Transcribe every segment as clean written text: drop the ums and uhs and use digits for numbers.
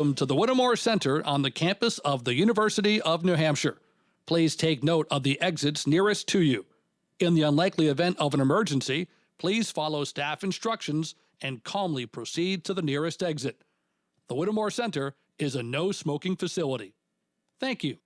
Welcome to the Whittemore Center on the campus of the University of New Hampshire. Please take note of the exits nearest to you. In the unlikely event of an emergency, please follow staff instructions and calmly proceed to the nearest exit. The Whittemore Center is a no-smoking facility. Thank you.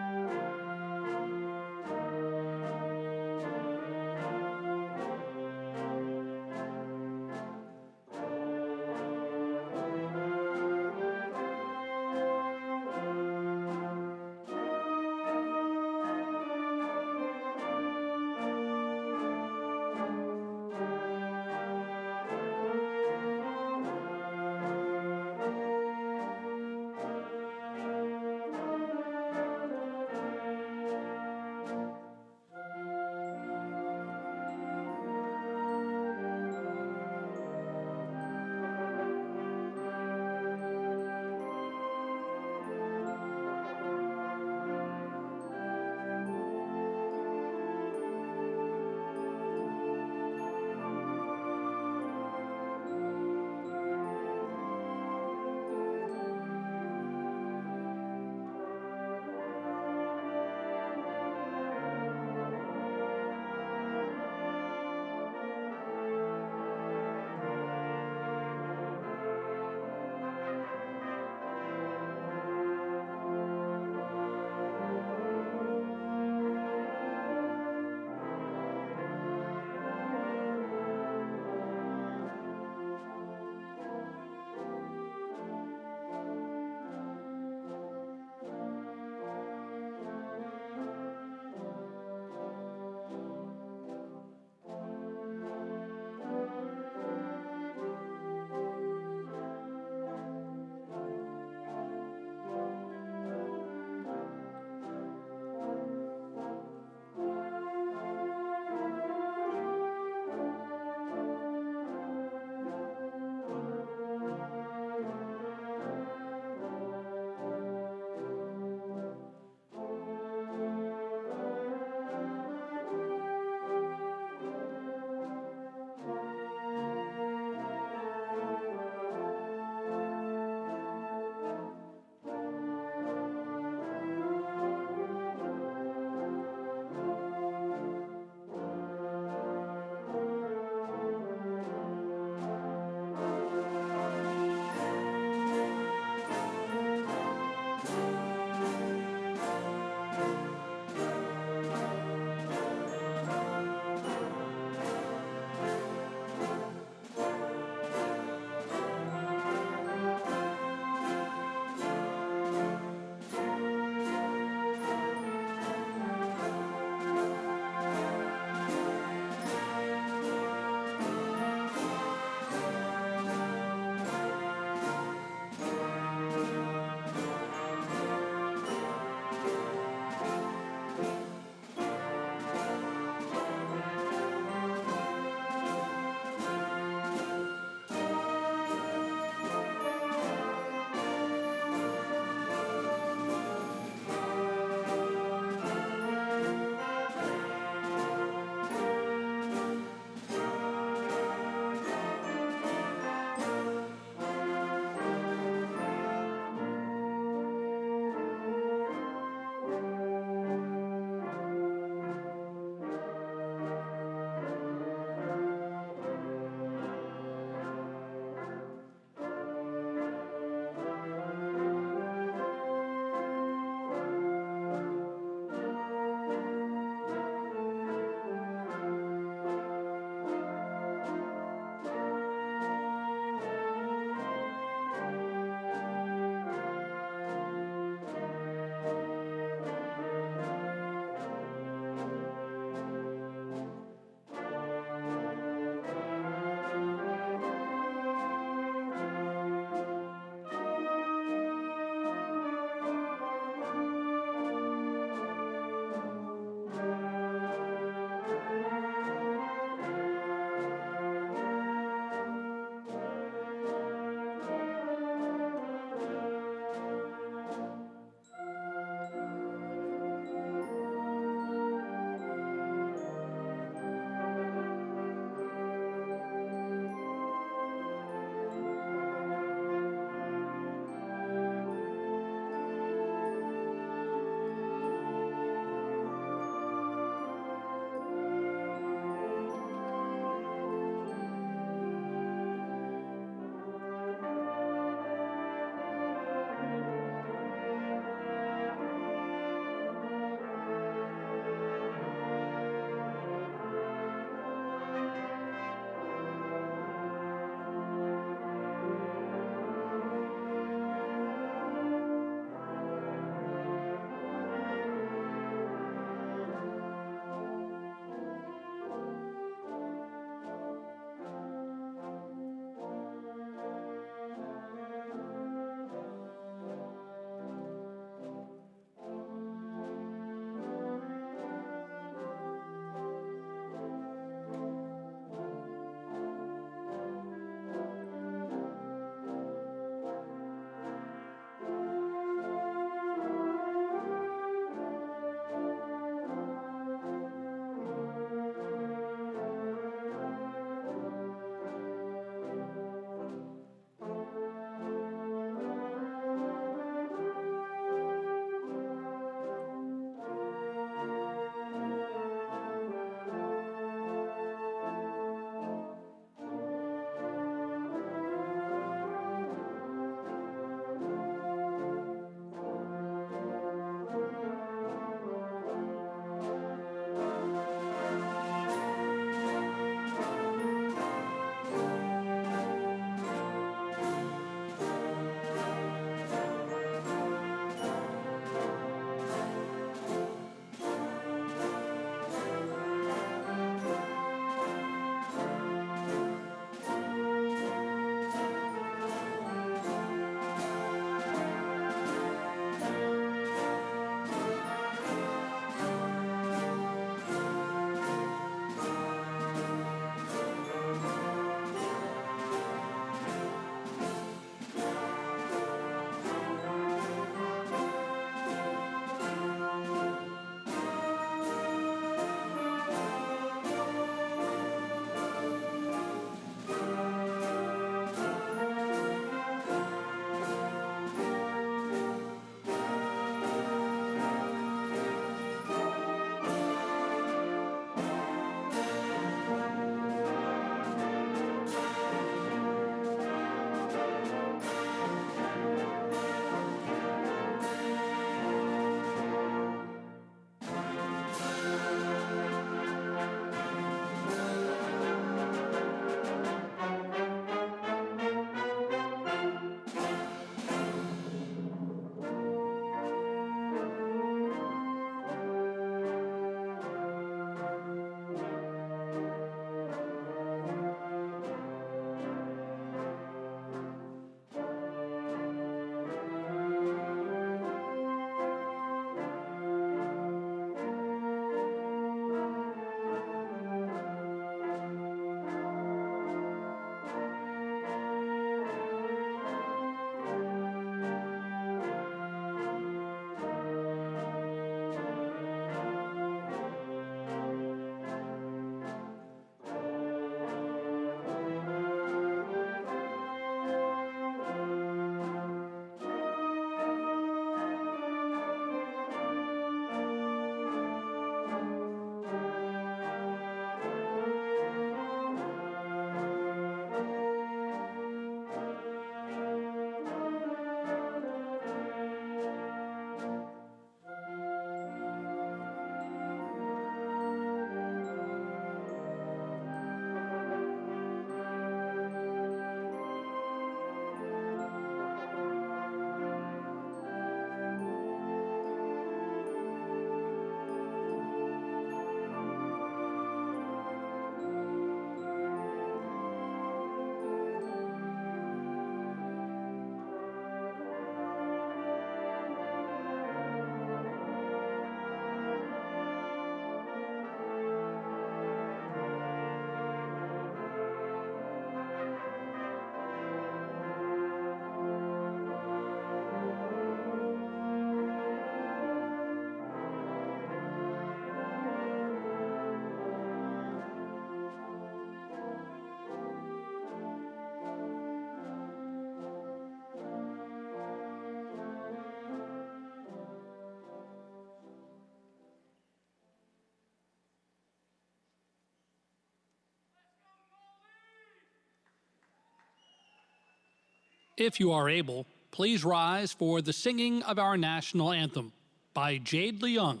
If you are able, please rise for the singing of our national anthem by Jade Leung,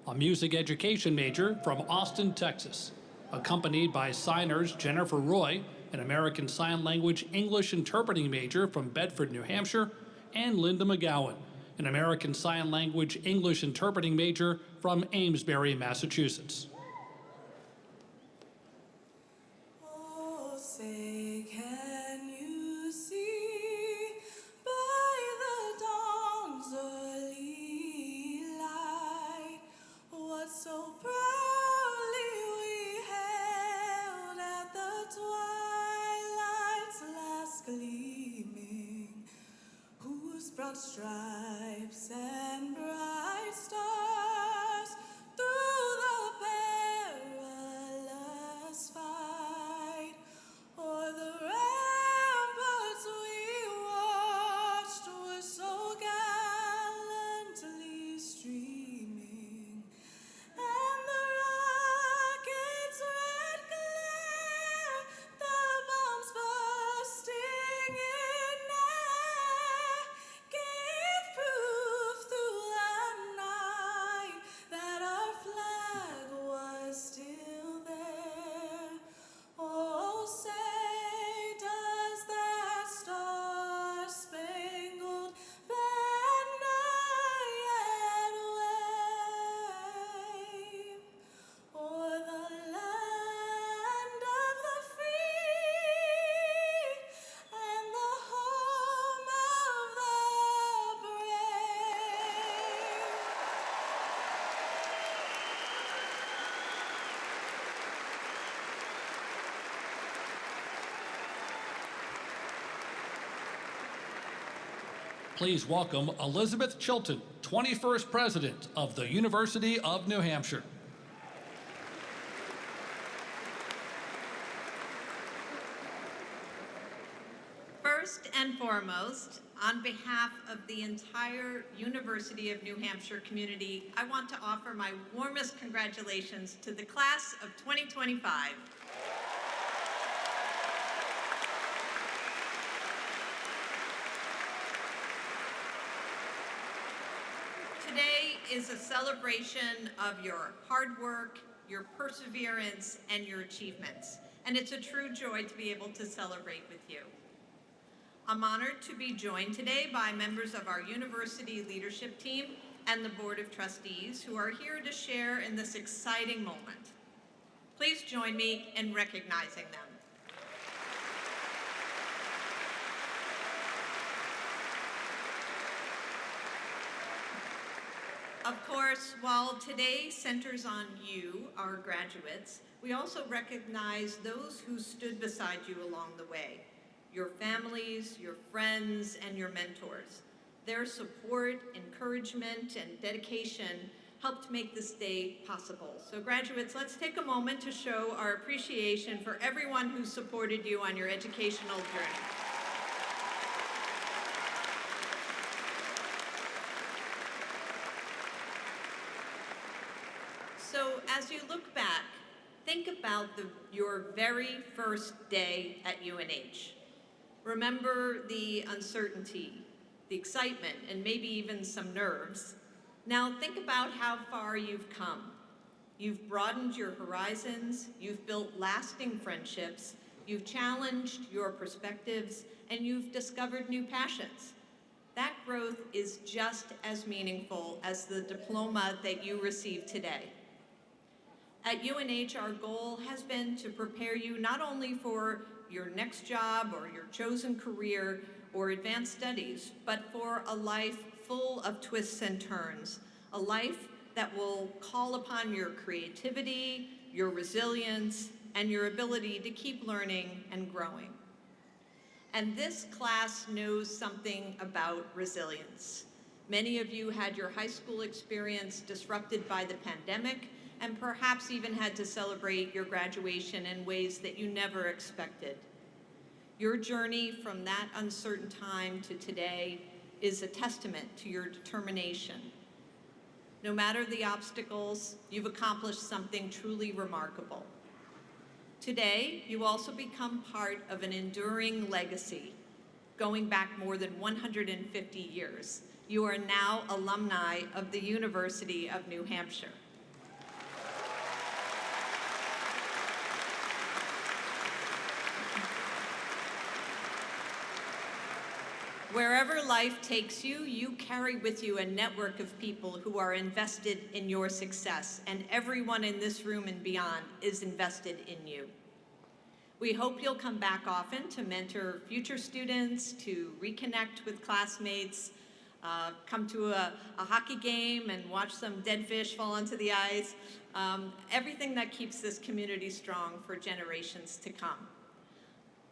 a music education major from Austin, Texas, accompanied by signers Jennifer Roy, an American Sign Language English interpreting major from Bedford, New Hampshire, and Linda McGowan, an American Sign Language English interpreting major from Amesbury, Massachusetts. Oh, say can you see by the dawn's early light what so proudly we hailed at the twilight's last gleaming, whose broad stripes and bright stars through the perilous fight o'er the ramparts we watched were so gallantly streaming, and the rocket's red glare, the bombs bursting in air, gave proof through the night that our flag was still there. Oh, say does that star-spangled banner yet wave o'er the land of the free and the home of the brave? Please welcome Elizabeth Chilton, 21st President of the University of New Hampshire. First and foremost, on behalf of the entire University of New Hampshire community, I want to offer my warmest congratulations to the class of 2025. Today is a celebration of your hard work, your perseverance, and your achievements, and it's a true joy to be able to celebrate with you. I'm honored to be joined today by members of our university leadership team and the Board of Trustees who are here to share in this exciting moment. Please join me in recognizing them. Of course, while today centers on you, our graduates, we also recognize those who stood beside you along the way. Your families, your friends, and your mentors. Their support, encouragement, and dedication helped make this day possible. So graduates, let's take a moment to show our appreciation for everyone who supported you on your educational journey. So as you look back, think about your very first day at UNH. Remember the uncertainty, the excitement, and maybe even some nerves. Now think about how far you've come. You've broadened your horizons, you've built lasting friendships, you've challenged your perspectives, and you've discovered new passions. That growth is just as meaningful as the diploma that you receive today. At UNH, our goal has been to prepare you not only for your next job or your chosen career or advanced studies, but for a life full of twists and turns, a life that will call upon your creativity, your resilience, and your ability to keep learning and growing. And this class knows something about resilience. Many of you had your high school experience disrupted by the pandemic, and perhaps even had to celebrate your graduation in ways that you never expected. Your journey from that uncertain time to today is a testament to your determination. No matter the obstacles, you've accomplished something truly remarkable. Today, you also become part of an enduring legacy, going back more than 150 years. You are now alumni of the University of New Hampshire. Wherever life takes you, you carry with you a network of people who are invested in your success, and everyone in this room and beyond is invested in you. We hope you'll come back often to mentor future students, to reconnect with classmates, come to a hockey game and watch some dead fish fall into the ice, everything that keeps this community strong for generations to come.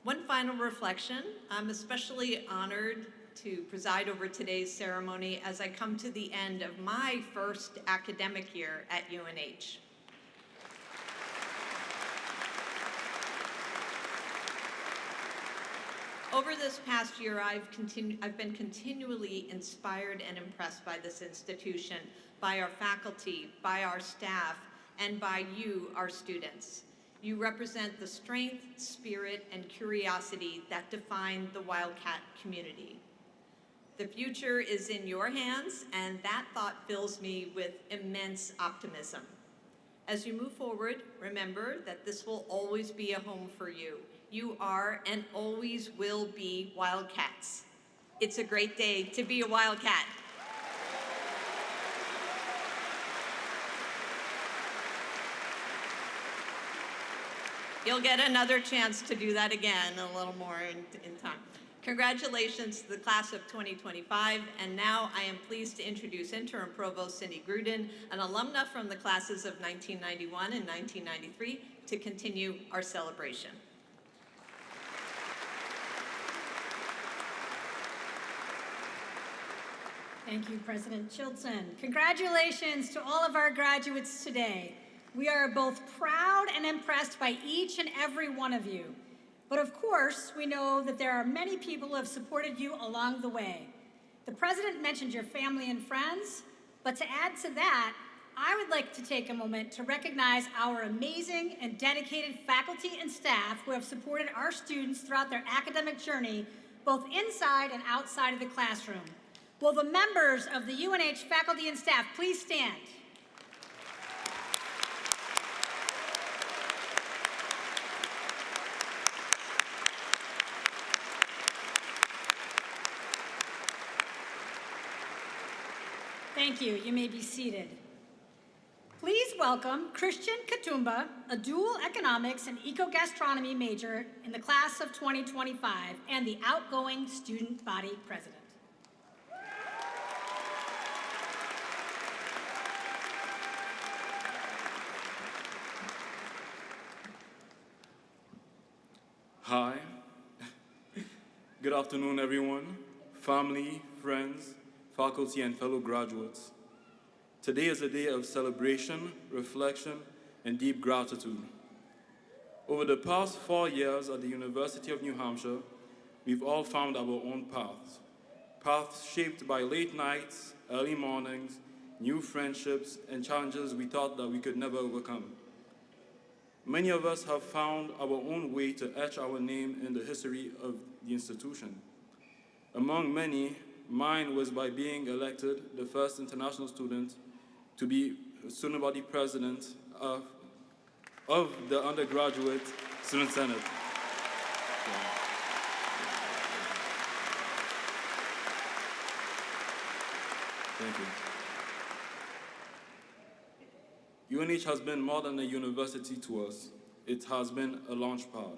One final reflection, I'm especially honored to preside over today's ceremony as I come to the end of my first academic year at UNH. Over this past year, I've been continually inspired and impressed by this institution, by our faculty, by our staff, and by you, our students. You represent the strength, spirit, and curiosity that define the Wildcat community. The future is in your hands, and that thought fills me with immense optimism. As you move forward, remember that this will always be a home for you. You are and always will be Wildcats. It's a great day to be a Wildcat. You'll get another chance to do that again a little more in time. Congratulations to the class of 2025, and now I am pleased to introduce Interim Provost Cindy Gruden, an alumna from the classes of 1991 and 1993, to continue our celebration. Thank you, President Chilton. Congratulations to all of our graduates today. We are both proud and impressed by each and every one of you. But of course, we know that there are many people who have supported you along the way. The President mentioned your family and friends, but to add to that, I would like to take a moment to recognize our amazing and dedicated faculty and staff who have supported our students throughout their academic journey, both inside and outside of the classroom. Will the members of the UNH faculty and staff please stand? Thank you. You may be seated. Please welcome Christian Katumba, a dual economics and eco-gastronomy major in the class of 2025 and the outgoing student body president. Hi. Good afternoon, everyone, family, friends, faculty, and fellow graduates. Today is a day of celebration, reflection, and deep gratitude. Over the past 4 years at the University of New Hampshire, we've all found our own paths shaped by late nights, early mornings, new friendships, and challenges we thought that we could never overcome. Many of us have found our own way to etch our name in the history of the institution. Among many, mine was by being elected the first international student to be student body president of the undergraduate student senate. Thank you. UNH has been more than a university to us. It has been a launch pad.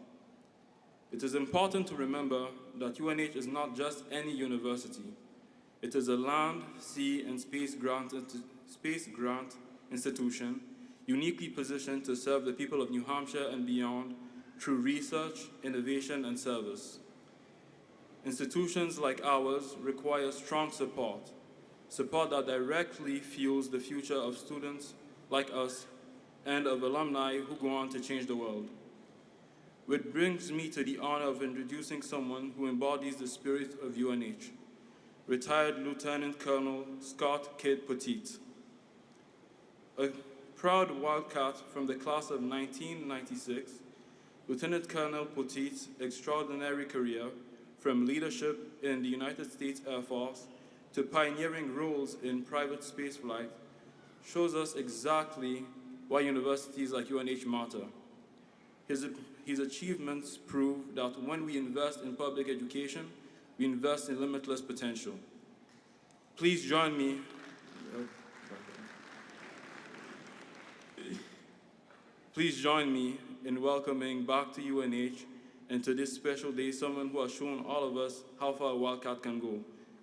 It is important to remember that UNH is not just any university. It is a land, sea, and space grant institution uniquely positioned to serve the people of New Hampshire and beyond through research, innovation, and service. Institutions like ours require strong support that directly fuels the future of students like us and of alumni who go on to change the world. Which brings me to the honor of introducing someone who embodies the spirit of UNH, retired Lieutenant Colonel Scott Kidd Petit. A proud Wildcat from the class of 1996, Lieutenant Colonel Petit's extraordinary career from leadership in the United States Air Force to pioneering roles in private spaceflight, shows us exactly why universities like UNH matter. His achievements prove that when we invest in public education, we invest in limitless potential. Please join me. Please join me in welcoming back to UNH and to this special day someone who has shown all of us how far a Wildcat can go,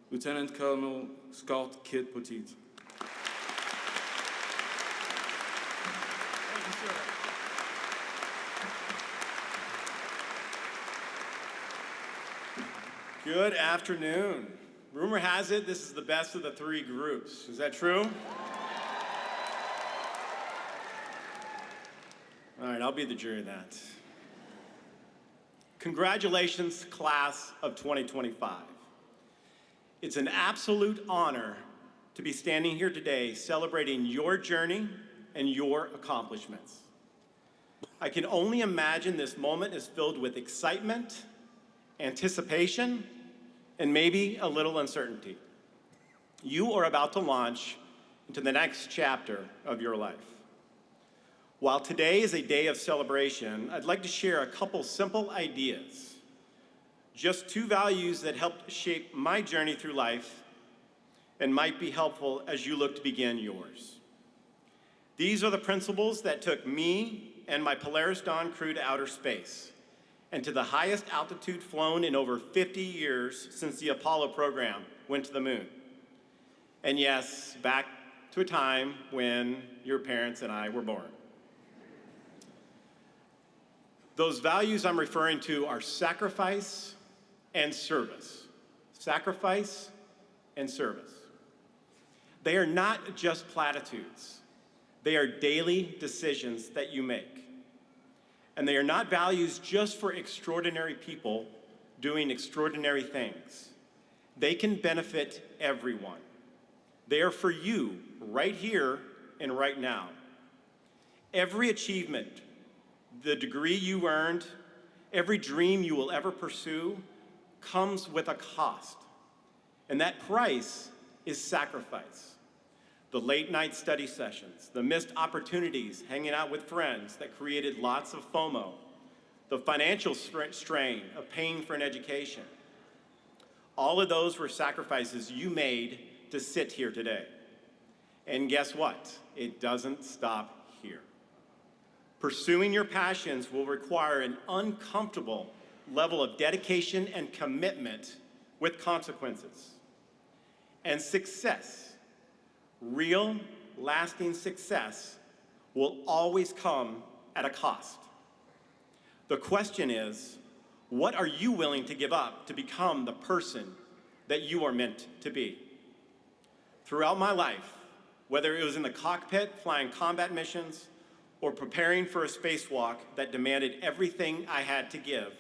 Lieutenant Colonel Scott Kit Petit. Good afternoon. Rumor has it this is the best of the three groups. Is that true? All right, I'll be the jury of that. Congratulations, class of 2025. It's an absolute honor to be standing here today celebrating your journey and your accomplishments. I can only imagine this moment is filled with excitement, anticipation, and maybe a little uncertainty. You are about to launch into the next chapter of your life. While today is a day of celebration, I'd like to share a couple simple ideas. Just two values that helped shape my journey through life and might be helpful as you look to begin yours. These are the principles that took me and my Polaris Dawn crew to outer space and to the highest altitude flown in over 50 years since the Apollo program went to the moon. And yes, back to a time when your parents and I were born. Those values I'm referring to are sacrifice and service. Sacrifice and service. They are not just platitudes. They are daily decisions that you make. And they are not values just for extraordinary people doing extraordinary things. They can benefit everyone. They are for you right here and right now. Every achievement, the degree you earned, every dream you will ever pursue comes with a cost. And that price is sacrifice. The late night study sessions, the missed opportunities hanging out with friends that created lots of FOMO, the financial strain of paying for an education. All of those were sacrifices you made to sit here today. And guess what? It doesn't stop here. Pursuing your passions will require an uncomfortable level of dedication and commitment with consequences. And success, real, lasting success, will always come at a cost. The question is, what are you willing to give up to become the person that you are meant to be? Throughout my life, whether it was in the cockpit flying combat missions or preparing for a spacewalk that demanded everything I had to give,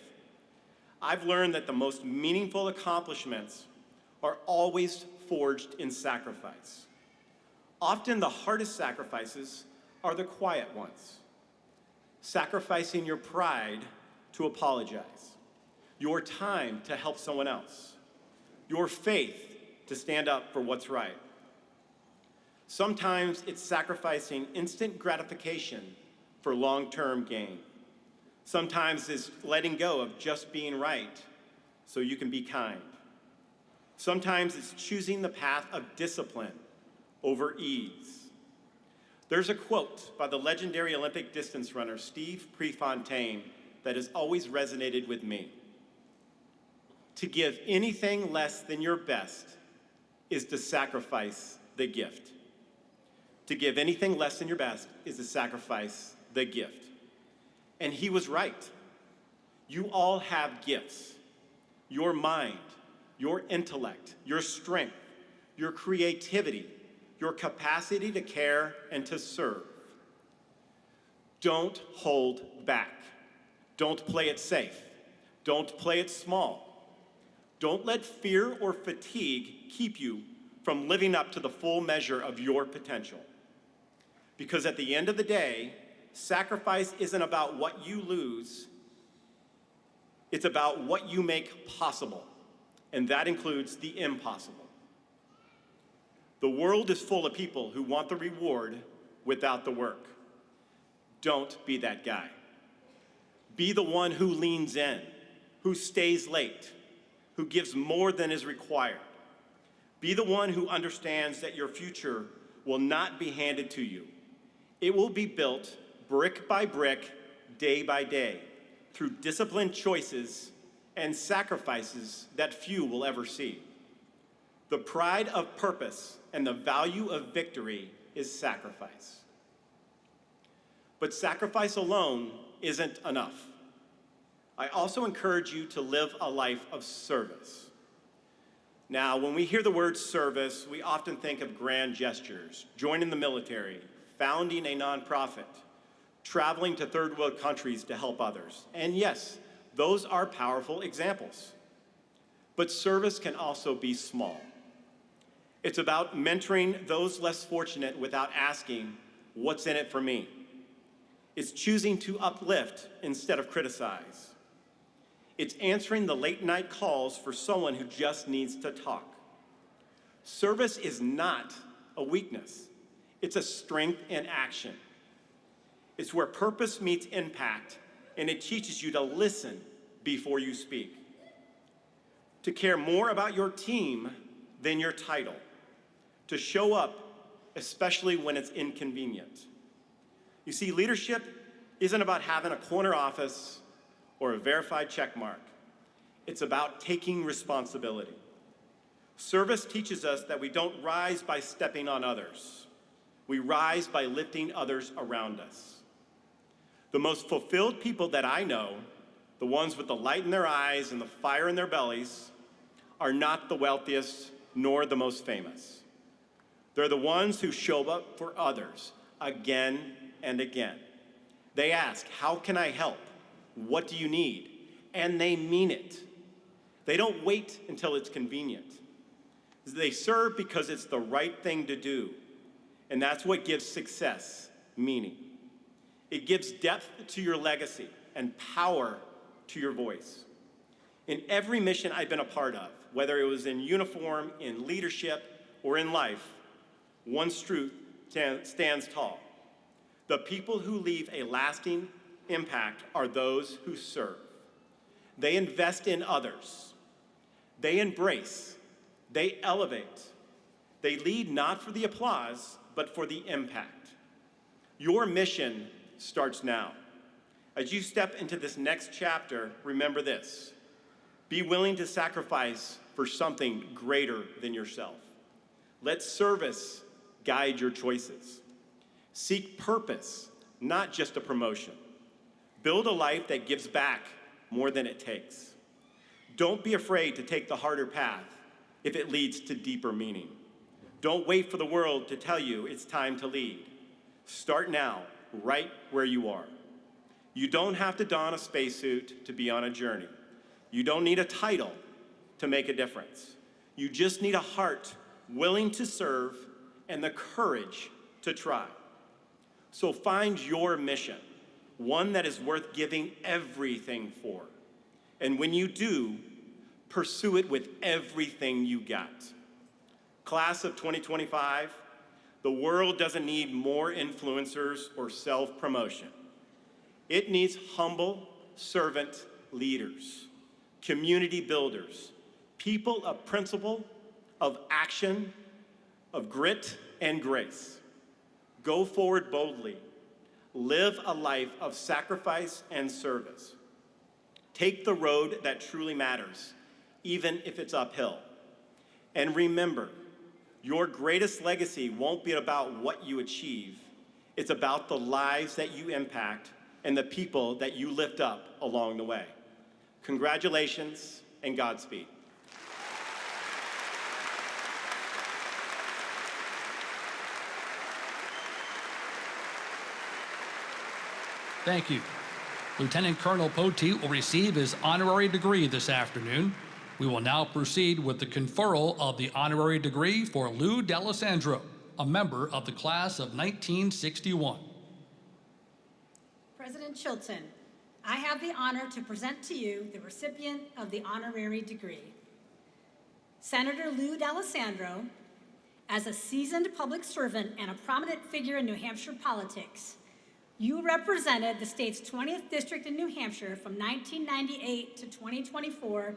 I've learned that the most meaningful accomplishments are always forged in sacrifice. Often the hardest sacrifices are the quiet ones. Sacrificing your pride to apologize, your time to help someone else, your faith to stand up for what's right. Sometimes it's sacrificing instant gratification for long-term gain. Sometimes it's letting go of just being right so you can be kind. Sometimes it's choosing the path of discipline over ease. There's a quote by the legendary Olympic distance runner Steve Prefontaine that has always resonated with me. To give anything less than your best is to sacrifice the gift. To give anything less than your best is to sacrifice the gift. And he was right. You all have gifts. Your mind, your intellect, your strength, your creativity, your capacity to care and to serve. Don't hold back. Don't play it safe. Don't play it small. Don't let fear or fatigue keep you from living up to the full measure of your potential. Because at the end of the day, sacrifice isn't about what you lose, it's about what you make possible. and that includes the impossible. The world is full of people who want the reward without the work. Don't be that guy. Be the one who leans in, who stays late, who gives more than is required. Be the one who understands that your future will not be handed to you. It will be built brick by brick, day by day, through disciplined choices and sacrifices that few will ever see. The pride of purpose and the value of victory is sacrifice. But sacrifice alone isn't enough. I also encourage you to live a life of service. Now, when we hear the word service, we often think of grand gestures, joining the military, founding a nonprofit, traveling to third world countries to help others. And yes, those are powerful examples. But service can also be small. It's about mentoring those less fortunate without asking, what's in it for me? It's choosing to uplift instead of criticize. It's answering the late night calls for someone who just needs to talk. Service is not a weakness. It's a strength in action. It's where purpose meets impact, and it teaches you to listen before you speak, to care more about your team than your title, to show up, especially when it's inconvenient. You see, leadership isn't about having a corner office or a verified check mark. It's about taking responsibility. Service teaches us that we don't rise by stepping on others. We rise by lifting others around us. The most fulfilled people that I know, the ones with the light in their eyes and the fire in their bellies, are not the wealthiest nor the most famous. They're the ones who show up for others again and again. They ask, how can I help? What do you need? And they mean it. They don't wait until it's convenient. They serve because it's the right thing to do. And that's what gives success meaning. It gives depth to your legacy and power to your voice. In every mission I've been a part of, whether it was in uniform, in leadership, or in life, one truth stands tall. The people who leave a lasting impact are those who serve. They invest in others. They embrace. They elevate. They lead not for the applause, but for the impact. Your mission starts now. As you step into this next chapter, remember this. Be willing to sacrifice for something greater than yourself. Let service guide your choices. Seek purpose, not just a promotion. Build a life that gives back more than it takes. Don't be afraid to take the harder path if it leads to deeper meaning. Don't wait for the world to tell you it's time to lead. Start now, right where you are. You don't have to don a spacesuit to be on a journey. You don't need a title to make a difference. You just need a heart willing to serve and the courage to try. So find your mission, one that is worth giving everything for. And when you do, pursue it with everything you got. Class of 2025, the world doesn't need more influencers or self-promotion. It needs humble servant leaders, community builders, people of principle, of action, of grit and grace. Go forward boldly. Live a life of sacrifice and service. Take the road that truly matters, even if it's uphill. And remember, your greatest legacy won't be about what you achieve. It's about the lives that you impact and the people that you lift up along the way. Congratulations and Godspeed. Thank you. Lieutenant Colonel Poteet will receive his honorary degree this afternoon. We will now proceed with the conferral of the honorary degree for Lou D'Alessandro, a member of the class of 1961. President Chilton, I have the honor to present to you the recipient of the honorary degree. Senator Lou D'Alessandro, as a seasoned public servant and a prominent figure in New Hampshire politics, you represented the state's 20th district in New Hampshire from 1998 to 2024,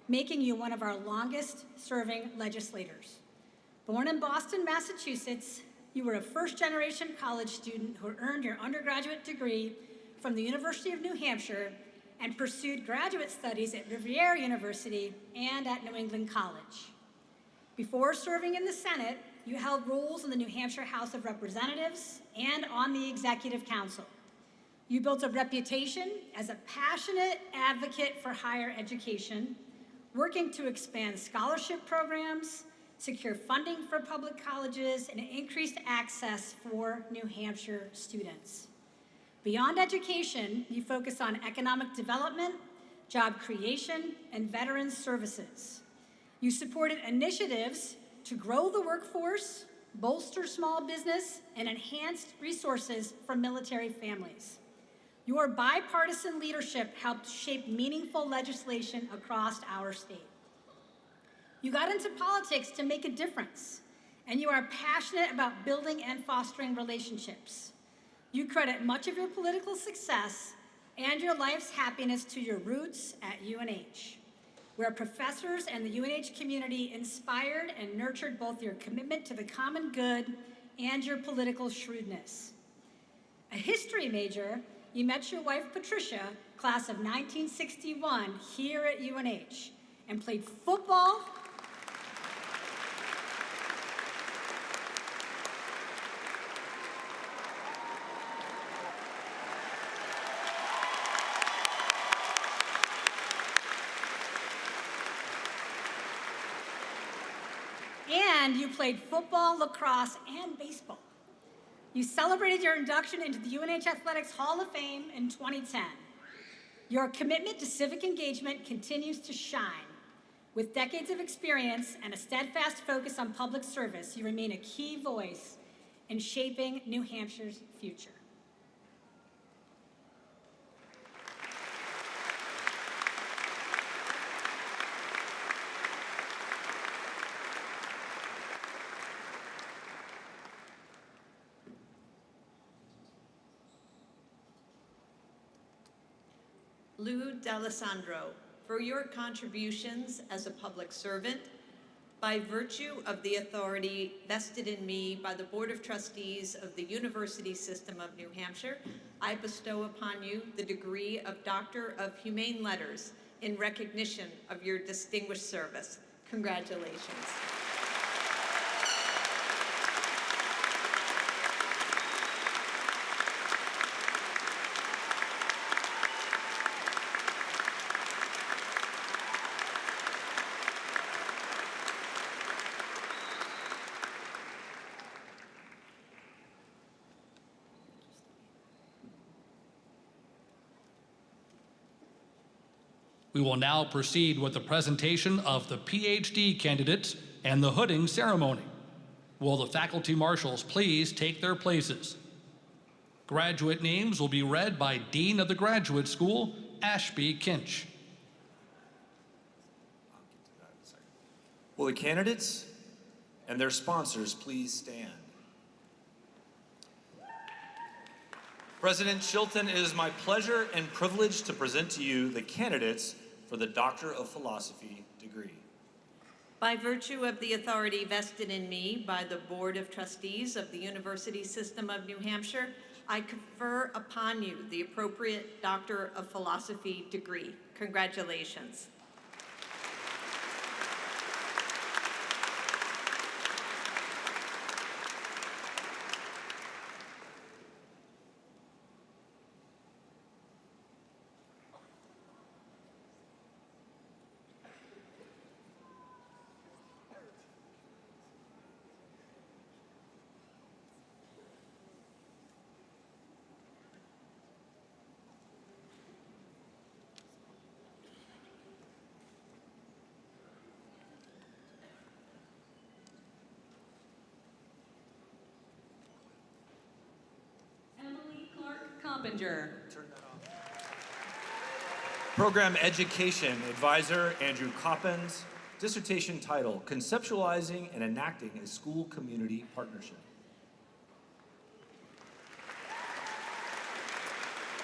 making you one of our longest-serving legislators. Born in Boston, Massachusetts, you were a first-generation college student who earned your undergraduate degree from the University of New Hampshire and pursued graduate studies at Riviera University and at New England College. Before serving in the Senate, you held roles in the New Hampshire House of Representatives and on the Executive Council. You built a reputation as a passionate advocate for higher education, working to expand scholarship programs, secure funding for public colleges, and increased access for New Hampshire students. Beyond education, you focus on economic development, job creation, and veterans services. You supported initiatives to grow the workforce, bolster small business, and enhance resources for military families. Your bipartisan leadership helped shape meaningful legislation across our state. You got into politics to make a difference, and you are passionate about building and fostering relationships. You credit much of your political success and your life's happiness to your roots at UNH, where professors and the UNH community inspired and nurtured both your commitment to the common good and your political shrewdness. A history major, you met your wife, Patricia, class of 1961, here at UNH, and played football and you played football, lacrosse, and baseball. You celebrated your induction into the UNH Athletics Hall of Fame in 2010. Your commitment to civic engagement continues to shine. With decades of experience and a steadfast focus on public service, you remain a key voice in shaping New Hampshire's future. Lou D'Alessandro, for your contributions as a public servant, by virtue of the authority vested in me by the Board of Trustees of the University System of New Hampshire, I bestow upon you the degree of Doctor of Humane Letters in recognition of your distinguished service. Congratulations. We will now proceed with the presentation of the PhD candidates and the hooding ceremony. Will the faculty marshals please take their places? Graduate names will be read by Dean of the Graduate School, Ashby Kinch. Will the candidates and their sponsors please stand? President Chilton, it is my pleasure and privilege to present to you the candidates for the Doctor of Philosophy degree. By virtue of the authority vested in me by the Board of Trustees of the University System of New Hampshire, I confer upon you the appropriate Doctor of Philosophy degree. Congratulations. Coppinger. Program Education Advisor Andrew Coppins, Dissertation title, Conceptualizing and Enacting a School-Community Partnership.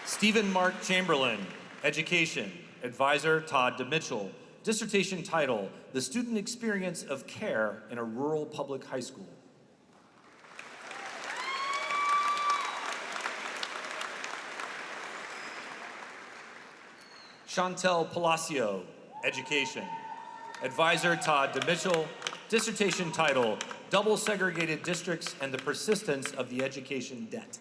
Stephen Mark Chamberlain, Education. Advisor, Todd DeMitchell. Dissertation title, The Student Experience of Care in a Rural Public High School. Chantel Palacio, Education. Advisor, Todd DeMitchell. Dissertation title, Double Segregated Districts and the Persistence of the Education Debt.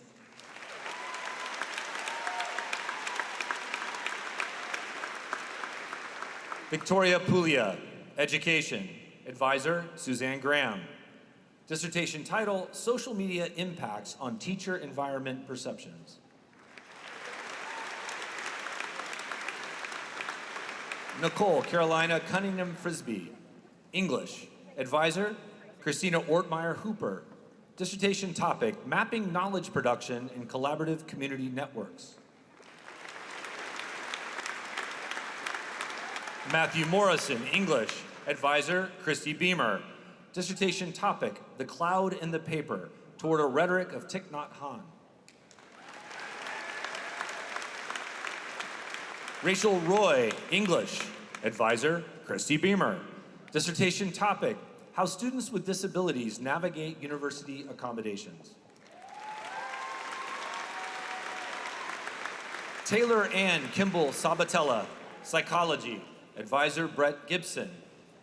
Victoria Puglia, Education. Advisor, Suzanne Graham. Dissertation title, Social Media Impacts on Teacher Environment Perceptions. Nicole Carolina Cunningham Frisbee, English. Advisor, Christina Ortmeyer Hooper. Dissertation topic, Mapping Knowledge Production in Collaborative Community Networks. Matthew Morrison, English. Advisor, Christy Beamer. Dissertation topic, The Cloud in the Paper, Toward a Rhetoric of Thich Nhat Hanh. Rachel Roy, English. Advisor, Christy Beamer. Dissertation topic, How Students with Disabilities Navigate University Accommodations. Taylor Ann Kimball Sabatella, Psychology. Advisor, Brett Gibson.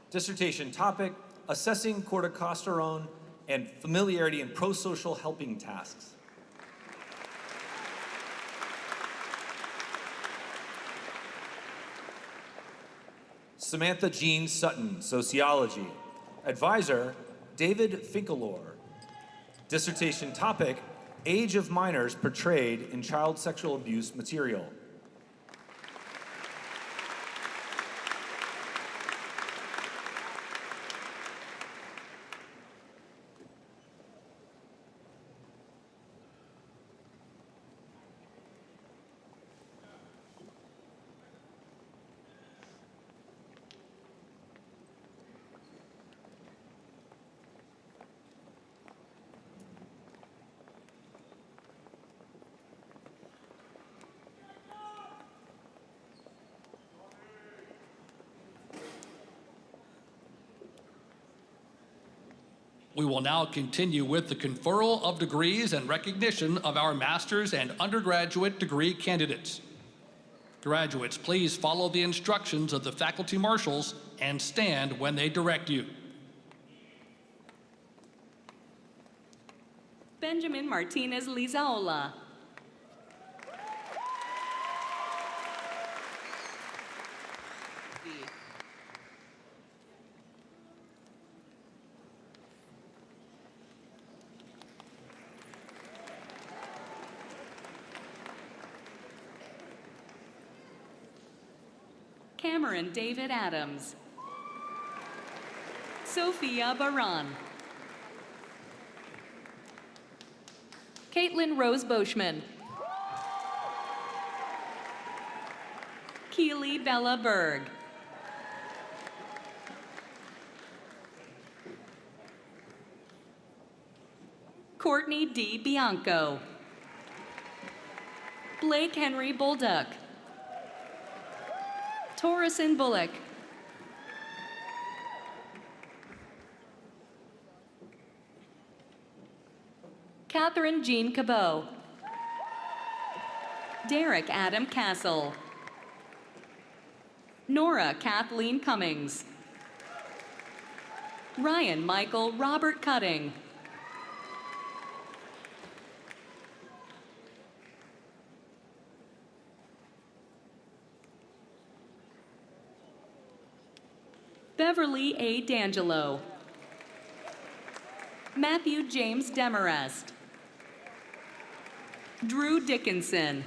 Dissertation topic, Assessing Corticosterone and Familiarity in Prosocial Helping Tasks. Samantha Jean Sutton, Sociology. Advisor, David Finkelor. Dissertation topic, Age of Minors Portrayed in Child Sexual Abuse Material. We will now continue with the conferral of degrees and recognition of our master's and undergraduate degree candidates. Graduates, please follow the instructions of the faculty marshals and stand when they direct you. Benjamin Martinez Lizaola. Cameron David Adams. Sophia Baran. Caitlin Rose Boschman. Keely Bella Berg. Courtney D. Bianco. Blake Henry Bolduck. Torreson Bullock. Catherine Jean Cabot. Derek Adam Castle. Nora Kathleen Cummings. Ryan Michael Robert Cutting. Beverly A. D'Angelo. Matthew James Demarest. Drew Dickinson.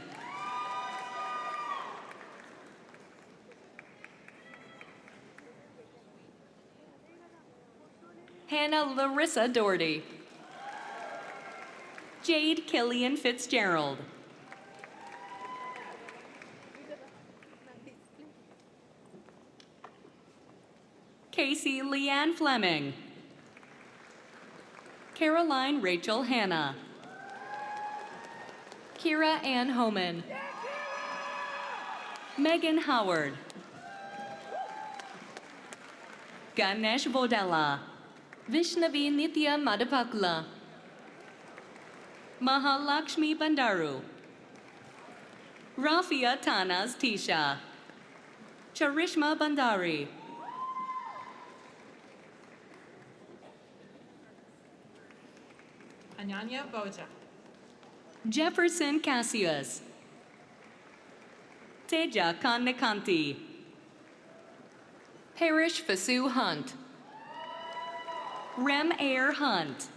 Hannah Larissa Doherty. Jade Killian Fitzgerald. Casey Leanne Fleming. Caroline Rachel Hanna. Kira Ann Homan. Megan Howard. Ganesh Vodella. Vishnavi Nitya Madhapakla. Mahalakshmi Bandaru. Rafia Tanas Tisha. Charishma Bandari. Ananya Boja. Jefferson Cassius. Teja Kannikanti. Parish Fasu Hunt. Rem Air Hunt.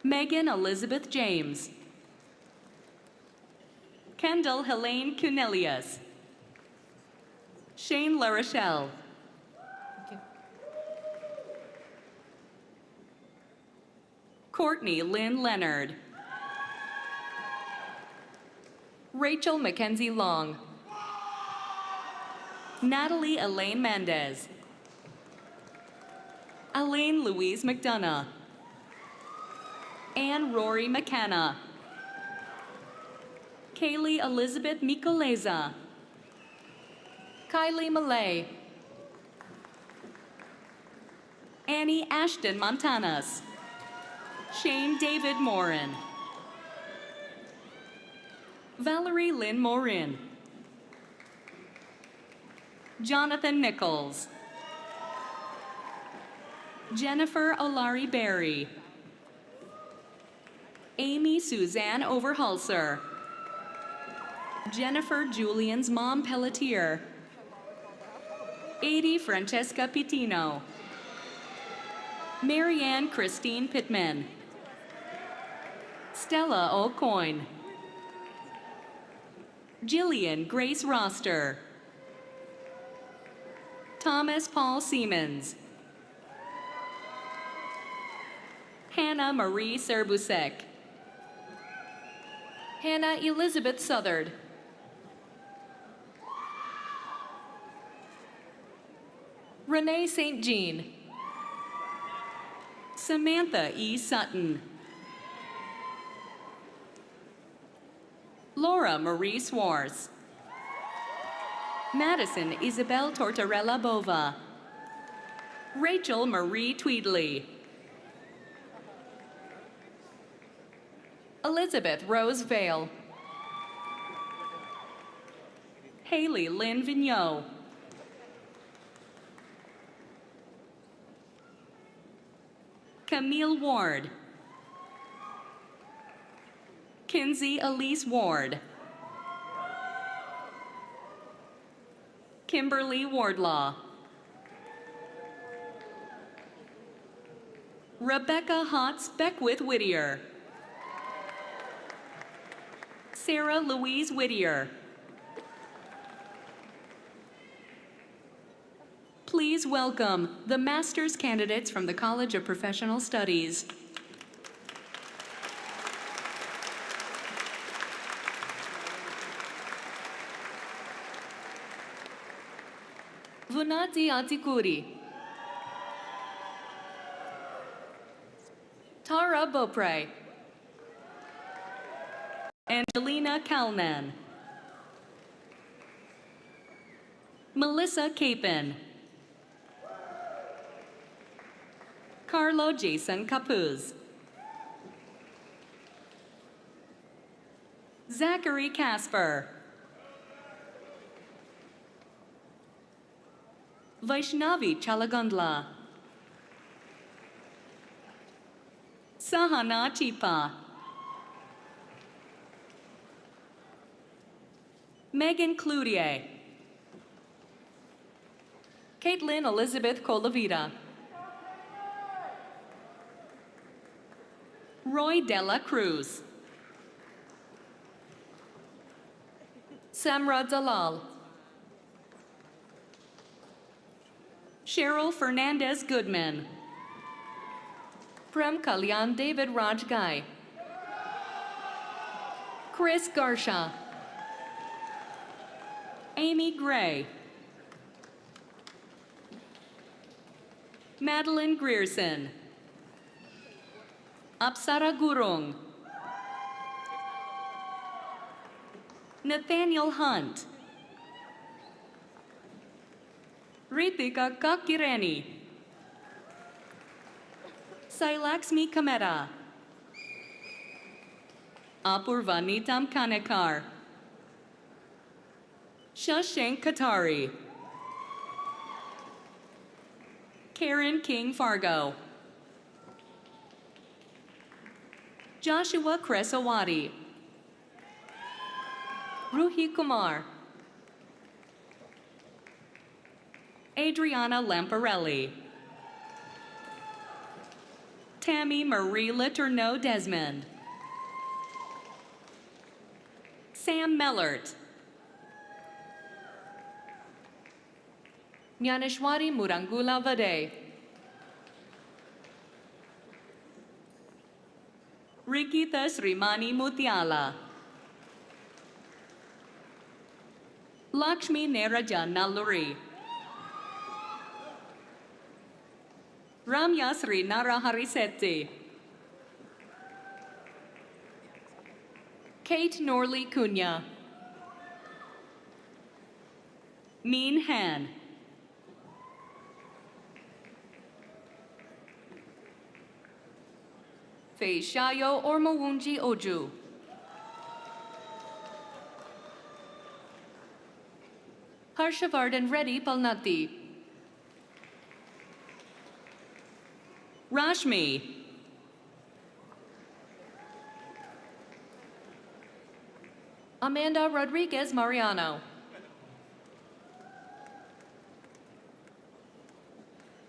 Megan Elizabeth James. Kendall Helene Cunelius. Shane LaRochelle. Thank you. Courtney Lynn Leonard. Rachel Mackenzie Long. Natalie Elaine Mendez. Elaine Louise McDonough. Anne Rory McKenna. Kaylee Elizabeth Mikoleza. Kylie Malay. Annie Ashton Montanas. Shane David Morin. Valerie Lynn Morin. Jonathan Nichols. Jennifer Olari Berry. Amy Suzanne Overhalser. Jennifer Julian's mom Pelletier. Adi Francesca Pitino. Marianne Christine Pittman. Stella O'Coin. Jillian Grace Roster. Thomas Paul Siemens. Hannah Marie Serbusek. Hannah Elizabeth Southard. Renee St. Jean. Samantha E. Sutton. Laura Marie Swartz. Madison Isabel Tortorella Bova. Rachel Marie Tweedley. Elizabeth Rose Vale. Haley Lynn Vigneault. Camille Ward. Kinsey Elise Ward. Kimberly Wardlaw. Rebecca Hotz Beckwith Whittier. Sarah Louise Whittier. Please welcome the master's candidates from the College of Professional Studies. Vunati Atikuri. Tara Beaupre. Angelina Kalnan. Melissa Capon. Carlo Jason Capuz. Zachary Casper. Vaishnavi Chalagundla. Sahana Chipa. Megan Cloutier. Caitlin Elizabeth Colavita. Roy Dela Cruz. Samra Dalal. Cheryl Fernandez Goodman. Prem Kalyan David Raj Gai. Chris Garsha. Amy Gray. Madeline Grierson. Apsara Gurung. Nathaniel Hunt. Ritika Kakireni. Sailaxmi Kamera. Apurvanitam Kanekar. Shashank Katari. Karen King Fargo. Joshua Kresawati. Ruhi Kumar. Adriana Lamparelli. Tammy Marie Letourneau Desmond. Sam Mellert. Nyaneshwari Murangula Vade. Rikita Srimani Mutiala. Lakshmi Nerajan Nalluri. Ramya Sri Naraharisetti. Kate Norley Cunha. Min Han. Fei Shayo Ormawunji Oju. Harshavardhan Reddy Palnati. Rashmi. Amanda Rodriguez Mariano.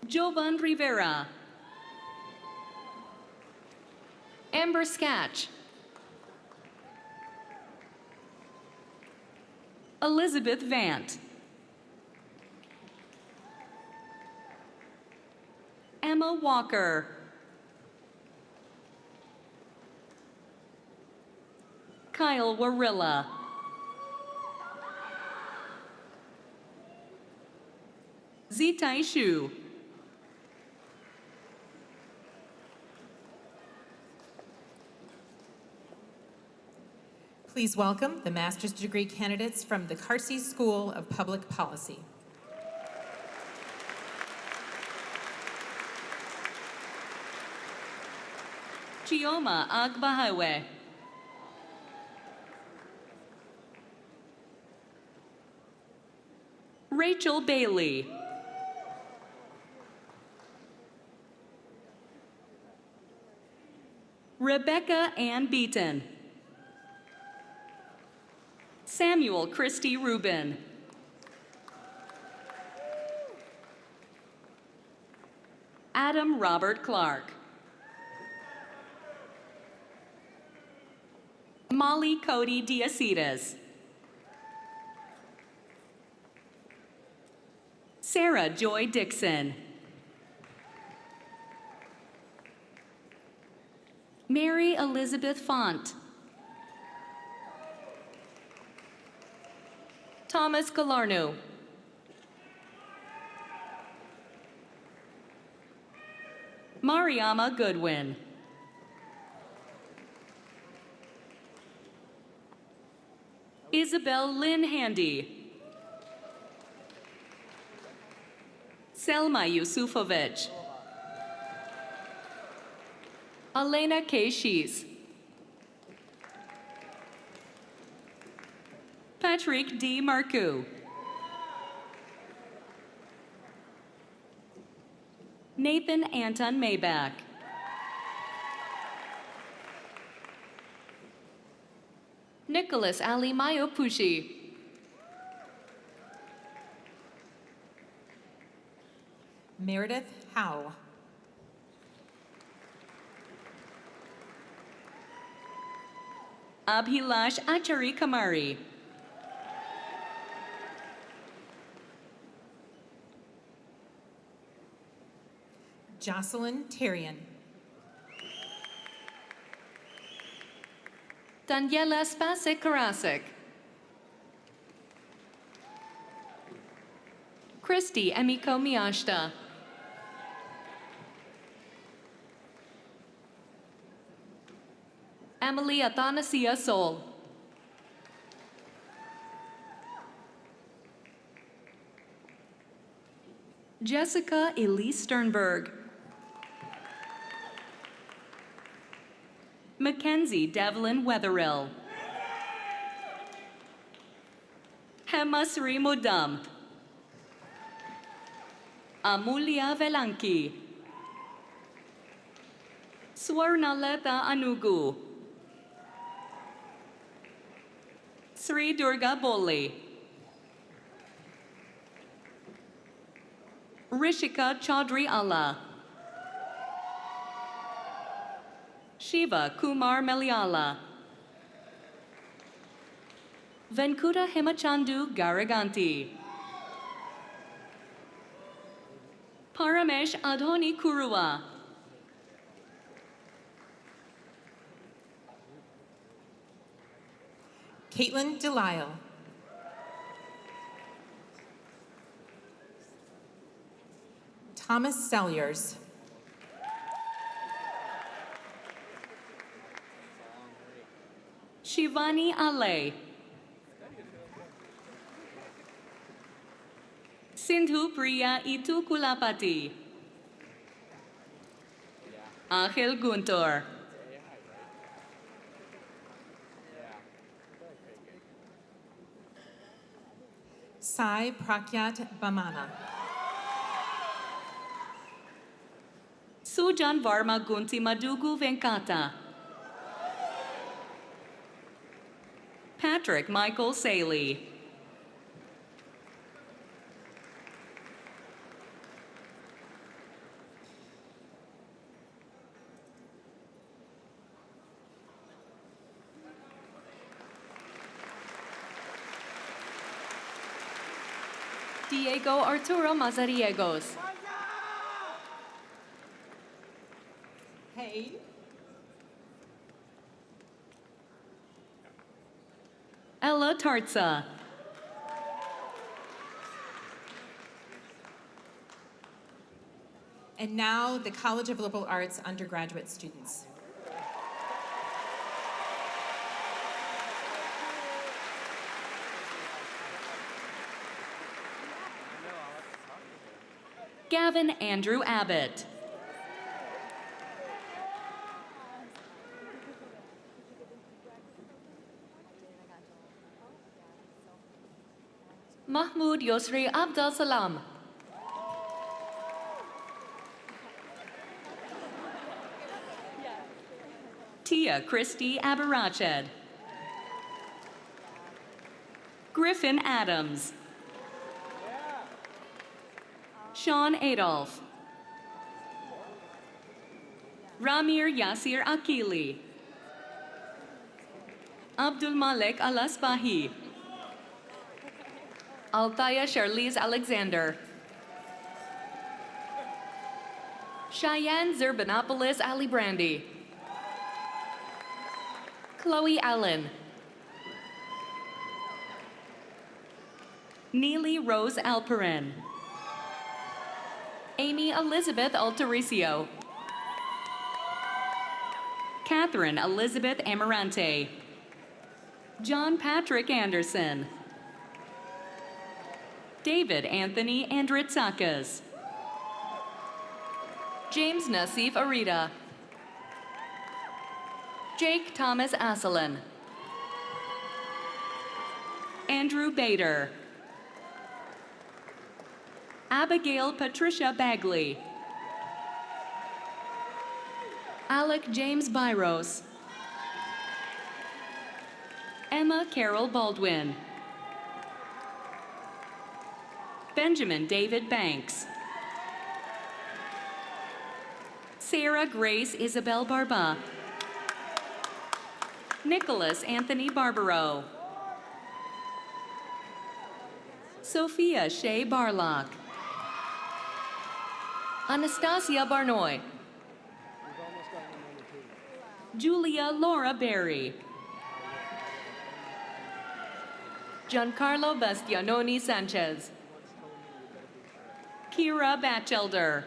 Jovan Rivera. Amber Skatch. Elizabeth Vant. Emma Walker. Kyle Warilla. Zitai Shu. Please welcome the master's degree candidates from the Carsey School of Public Policy. Chioma Agbahawe. Rachel Bailey. Rebecca Ann Beaton. Samuel Christie Rubin. Adam Robert Clark. Molly Cody Diacides. Sarah Joy Dixon. Mary Elizabeth Font. Thomas Galarno. Mariama Goodwin. Isabel Lynn Handy. Selma Yusufovich. Elena K. Shees. Patrick D. Marcoux. Nathan Anton Maybach. Nicholas Ali Mayopushi. Meredith Howe. Abhilash Achari Kamari. Jocelyn Terrian. Daniela Spasek Karasik. Christy Emiko Miyashita. Emily Athanasia Sol. Jessica Elise Sternberg. Mackenzie Devlin Wetherill. Hema Sri Mudam. Amulia Velanki. Swarnaleta Anugu. Sri Durga Bolli. Rishika Chaudhry Allah. Shiva Kumar Meliala. Venkuta Hemachandu Garaganti. Paramesh Adhoni Kurua. Caitlin Delisle. Thomas Salyers. Shivani Ale. Sindhu Priya Itu Kulapati. Angel Guntur. Sai Prakyat Bamana. Sujan Varma Gunti Madugu Venkata. Patrick Michael Saley. Diego Arturo Mazariegos. Hey. Ella Tartza. And now the College of Liberal Arts undergraduate students. Gavin Andrew Abbott. Mahmoud Yosri Abdul Salam. Tia Christie Abarached. Griffin Adams. Sean Adolph. Ramir Yasir Akili. Abdul Malik Alasbahi. Altaya Charlize Alexander. Cheyenne Zerbanopoulos Ali Brandy. Chloe Allen. Neely Rose Alperin. Amy Elizabeth Altericio. Catherine Elizabeth Amarante. John Patrick Anderson. David Anthony Andritsakas. James Nassif Arita. Jake Thomas Asselin. Andrew Bader. Abigail Patricia Bagley. Alec James Byros. Emma Carol Baldwin. Benjamin David Banks. Sarah Grace Isabel Barba. Nicholas Anthony Barbaro. Sophia Shea Barlock. Anastasia Barnoy. Julia Laura Berry. Giancarlo Bastianoni Sanchez. Kira Batchelder.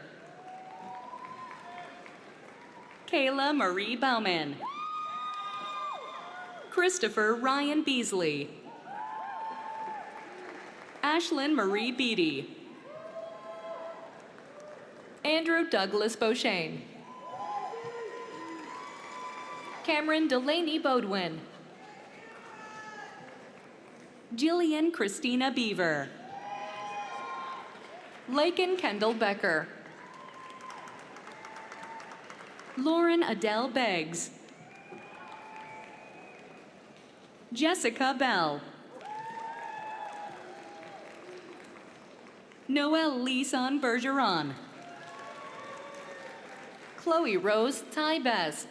Kayla Marie Bauman. Christopher Ryan Beasley. Ashlyn Marie Beatty. Andrew Douglas Beauchesne. Cameron Delaney Bodwin. Jillian Christina Beaver. Laken Kendall Becker. Lauren Adele Beggs. Jessica Bell. Noelle Leeson Bergeron. Chloe Rose Ty Best.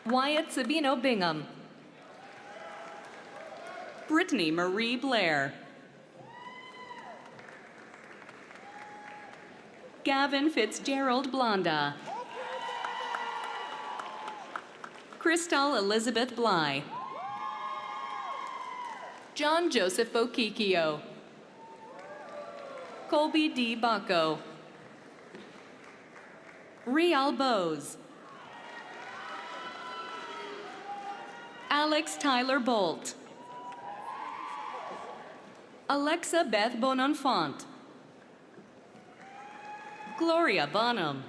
Wyatt Sabino Bingham. Brittany Marie Blair. Gavin Fitzgerald Blonda. Crystal Elizabeth Bly. John Joseph Bokikio. Colby D. Bacco. Rial Bose. Alex Tyler Bolt. Alexa Beth Bonenfant. Gloria Bonham.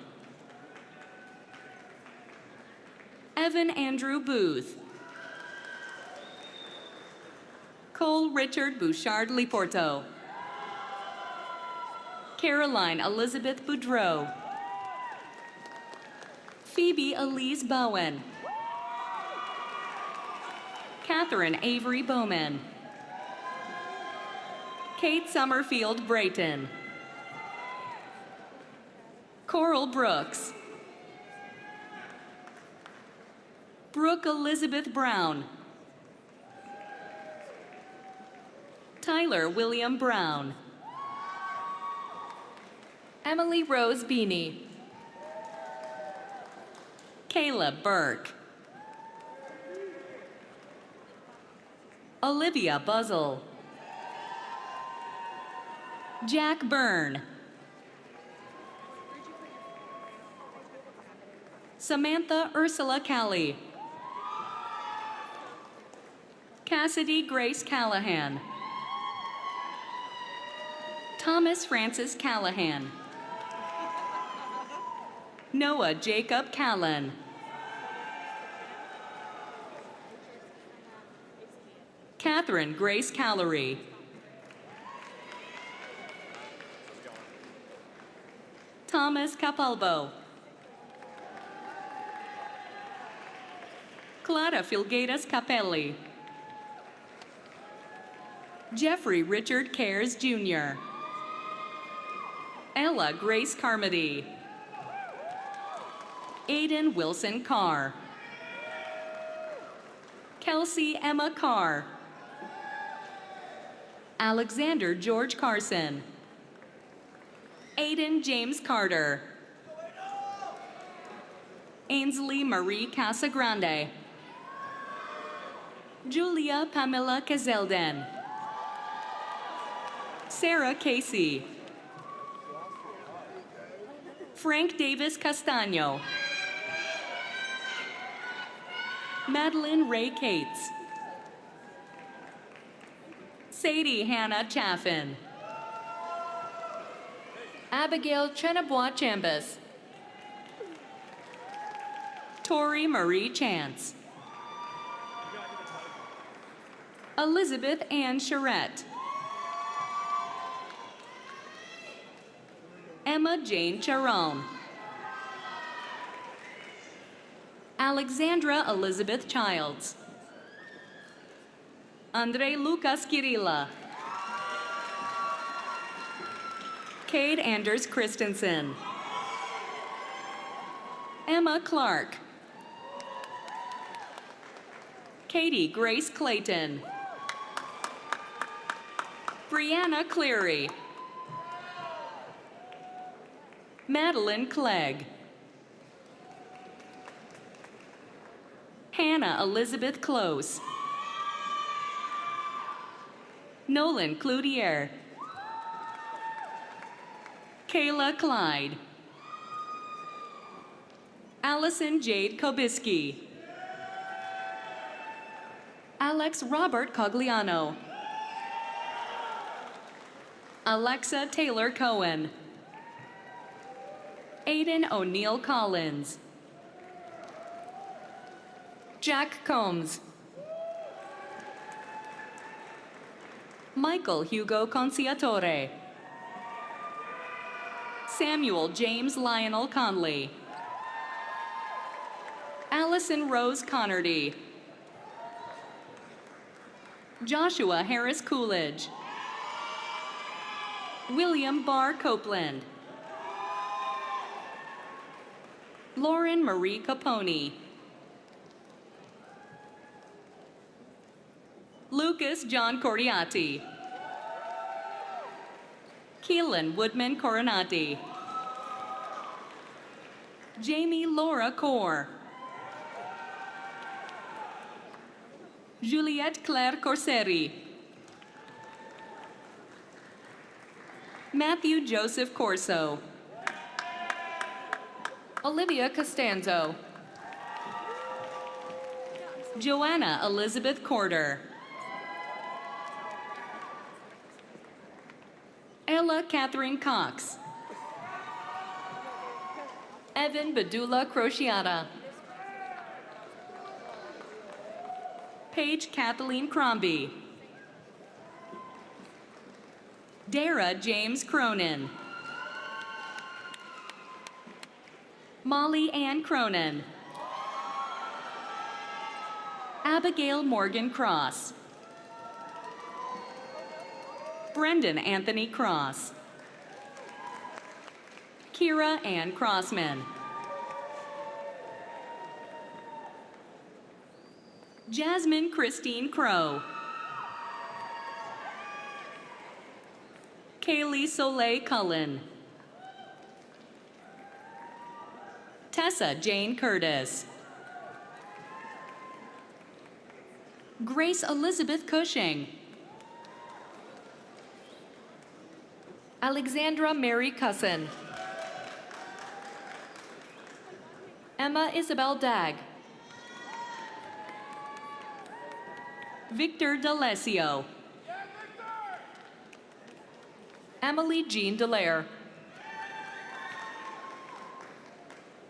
Evan Andrew Booth. Cole Richard Bouchard Liporto. Caroline Elizabeth Boudreau. Phoebe Elise Bowen. Catherine Avery Bowman. Kate Summerfield Brayton. Coral Brooks. Brooke Elizabeth Brown. Tyler William Brown. Emily Rose Beanie. Kayla Burke. Olivia Buzzle. Jack Byrne. Samantha Ursula Callie. Cassidy Grace Callahan. Thomas Francis Callahan. Noah Jacob Callan. Catherine Grace Callery. Thomas Capalbo. Clara Filgueiras Capelli. Jeffrey Richard Cares Jr. Ella Grace Carmody. Aiden Wilson Carr. Kelsey Emma Carr. Alexander George Carson. Aiden James Carter. Ainsley Marie Casagrande. Julia Pamela Cazelden. Sarah Casey. Frank Davis Castaño. Madeline Ray Cates. Sadie Hannah Chaffin. Abigail Chenabois Chambas. Tori Marie Chance. Elizabeth Ann Charette. Emma Jane Charon. Alexandra Elizabeth Childs. Andre Lucas Kirilla. Cade Anders Christensen. Emma Clark. Katie Grace Clayton. Brianna Cleary. Madeline Clegg. Hannah Elizabeth Close. Nolan Cloutier. Kayla Clyde. Allison Jade Kobiski. Alex Robert Cogliano. Alexa Taylor Cohen. Aiden O'Neill Collins. Jack Combs. Michael Hugo Conciatore. Samuel James Lionel Conley. Allison Rose Connerty. Joshua Harris Coolidge. William Barr Copeland. Lauren Marie Capone. Lucas John Cordiati. Keelan Woodman Coronati. Jamie Laura Core. Juliette Claire Corseri. Matthew Joseph Corso. Olivia Costanzo. Joanna Elizabeth Corder. Ella Catherine Cox. Evan Badula Crociata. Paige Kathleen Crombie. Dara James Cronin. Molly Ann Cronin. Abigail Morgan Cross. Brendan Anthony Cross. Kira Ann Crossman. Jasmine Christine Crow. Kaylee Soleil Cullen. Tessa Jane Curtis. Grace Elizabeth Cushing. Alexandra Mary Cusson. Emma Isabel Dagg. Victor D'Alessio. Emily Jean Delaire.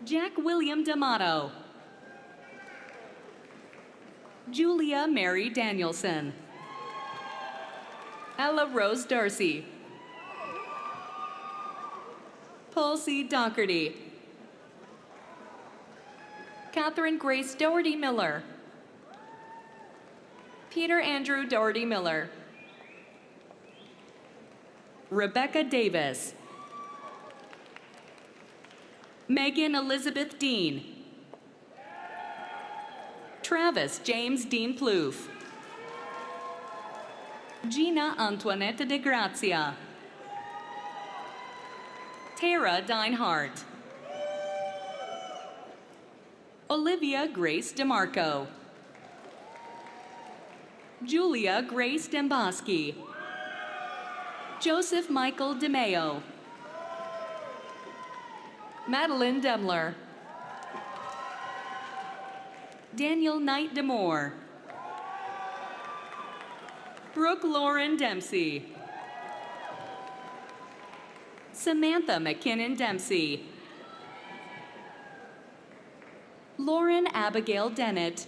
Jack William D'Amato. Julia Mary Danielson. Ella Rose Darcy. Paul C. Doherty. Catherine Grace Doherty Miller. Peter Andrew Doherty Miller. Rebecca Davis. Megan Elizabeth Dean. Travis James Dean Plouffe. Gina Antoinette de Grazia. Tara Dinehart. Olivia Grace DeMarco. Julia Grace Demboski. Joseph Michael DeMeo. Madeline Demler. Daniel Knight DeMore. Brooke Lauren Dempsey. Samantha McKinnon Dempsey. Lauren Abigail Dennett.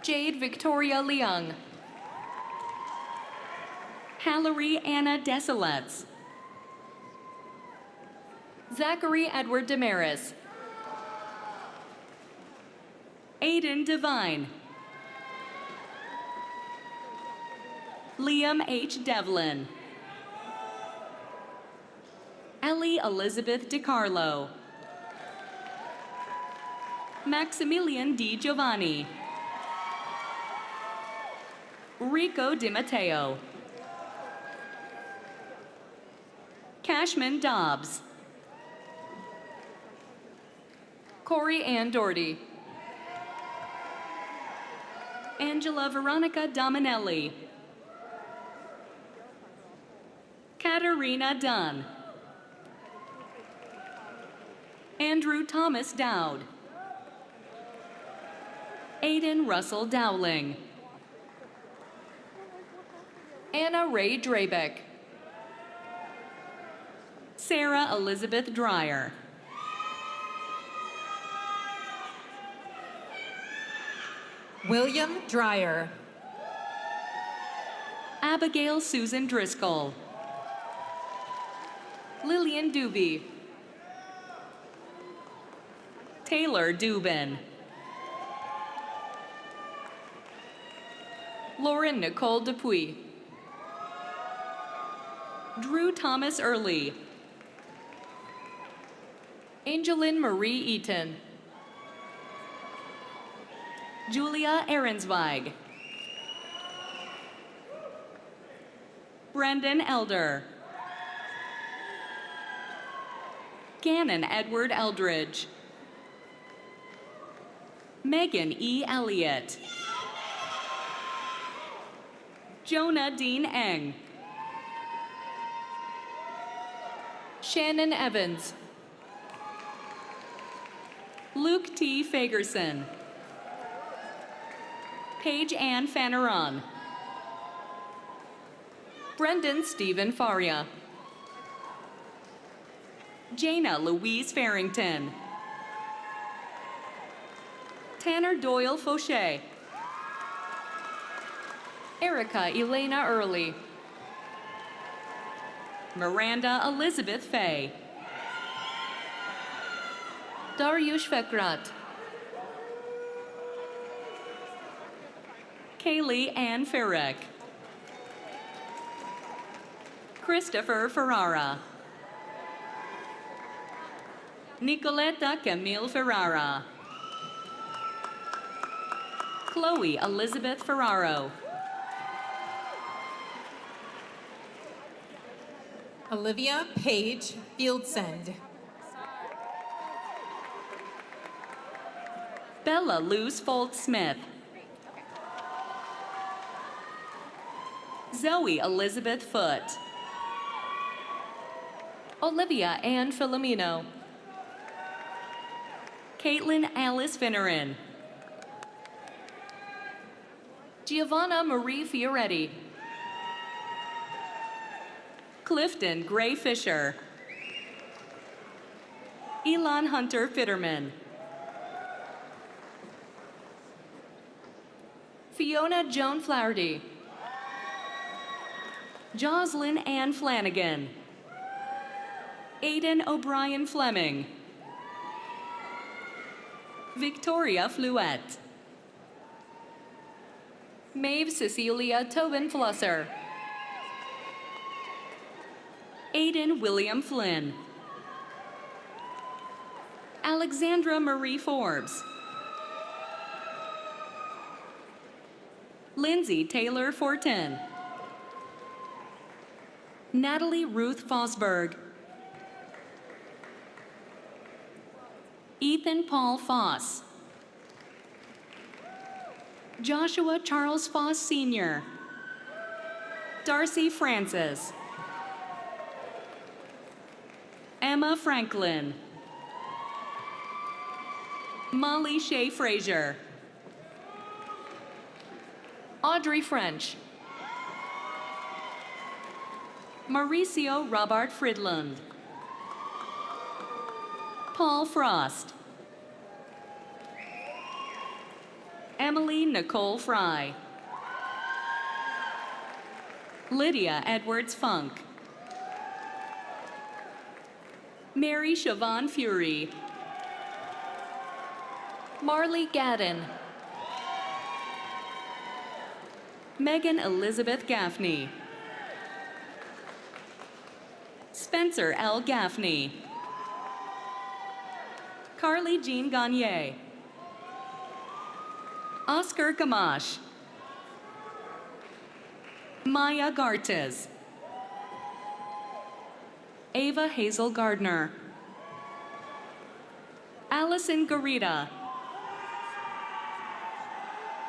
Jade Victoria Leung. Hallery Anna Desilets. Zachary Edward Damaris. Aiden Devine. Liam H. Devlin. Ellie Elizabeth DiCarlo. Maximilian D. Giovanni. Rico Di Matteo. Cashman Dobbs. Corey Ann Doherty. Angela Veronica Dominelli. Katerina Dunn. Andrew Thomas Dowd. Aiden Russell Dowling. Anna Ray Drabeck. Sarah Elizabeth Dreyer. William Dreyer. Abigail Susan Driscoll. Lillian Doobie. Taylor Dubin. Lauren Nicole Dupuy. Drew Thomas Early. Angeline Marie Eaton. Julia Ahrensweig. Brendan Elder. Gannon Edward Eldridge. Megan E. Elliott. Jonah Dean Eng. Shannon Evans. Luke T. Fagerson. Paige Ann Fanaron. Brendan Stephen Faria. Jana Louise Farrington. Tanner Doyle Fauché. Erica Elena Early. Miranda Elizabeth Fay. Dariush Vekrat. Kaylee Ann Ferreck. Christopher Ferrara. Nicoletta Camille Ferrara. Chloe Elizabeth Ferraro. Olivia Page Fieldsend. Bella Luz Folt Smith. Zoe Elizabeth Foote. Olivia Ann Filomeno. Caitlin Alice Finneran. Giovanna Marie Fioretti. Clifton Gray Fisher. Elon Hunter Fitterman. Fiona Joan Flaherty. Jocelyn Ann Flanagan. Aidan O'Brien Fleming. Victoria Fluette. Maeve Cecilia Tobin Flusser. Aidan William Flynn. Alexandra Marie Forbes. Lindsay Taylor Fortin. Natalie Ruth Fosberg. Ethan Paul Foss. Joshua Charles Foss Sr. Darcy Francis. Emma Franklin. Molly Shea Frazier. Audrey French. Mauricio Robert Fridlund. Paul Frost. Emily Nicole Fry. Lydia Edwards Funk. Mary Siobhan Fury. Marley Gadden. Megan Elizabeth Gaffney. Spencer L. Gaffney. Carly Jean Gagne. Oscar Gamache. Maya Gartes. Ava Hazel Gardner. Allison Garita.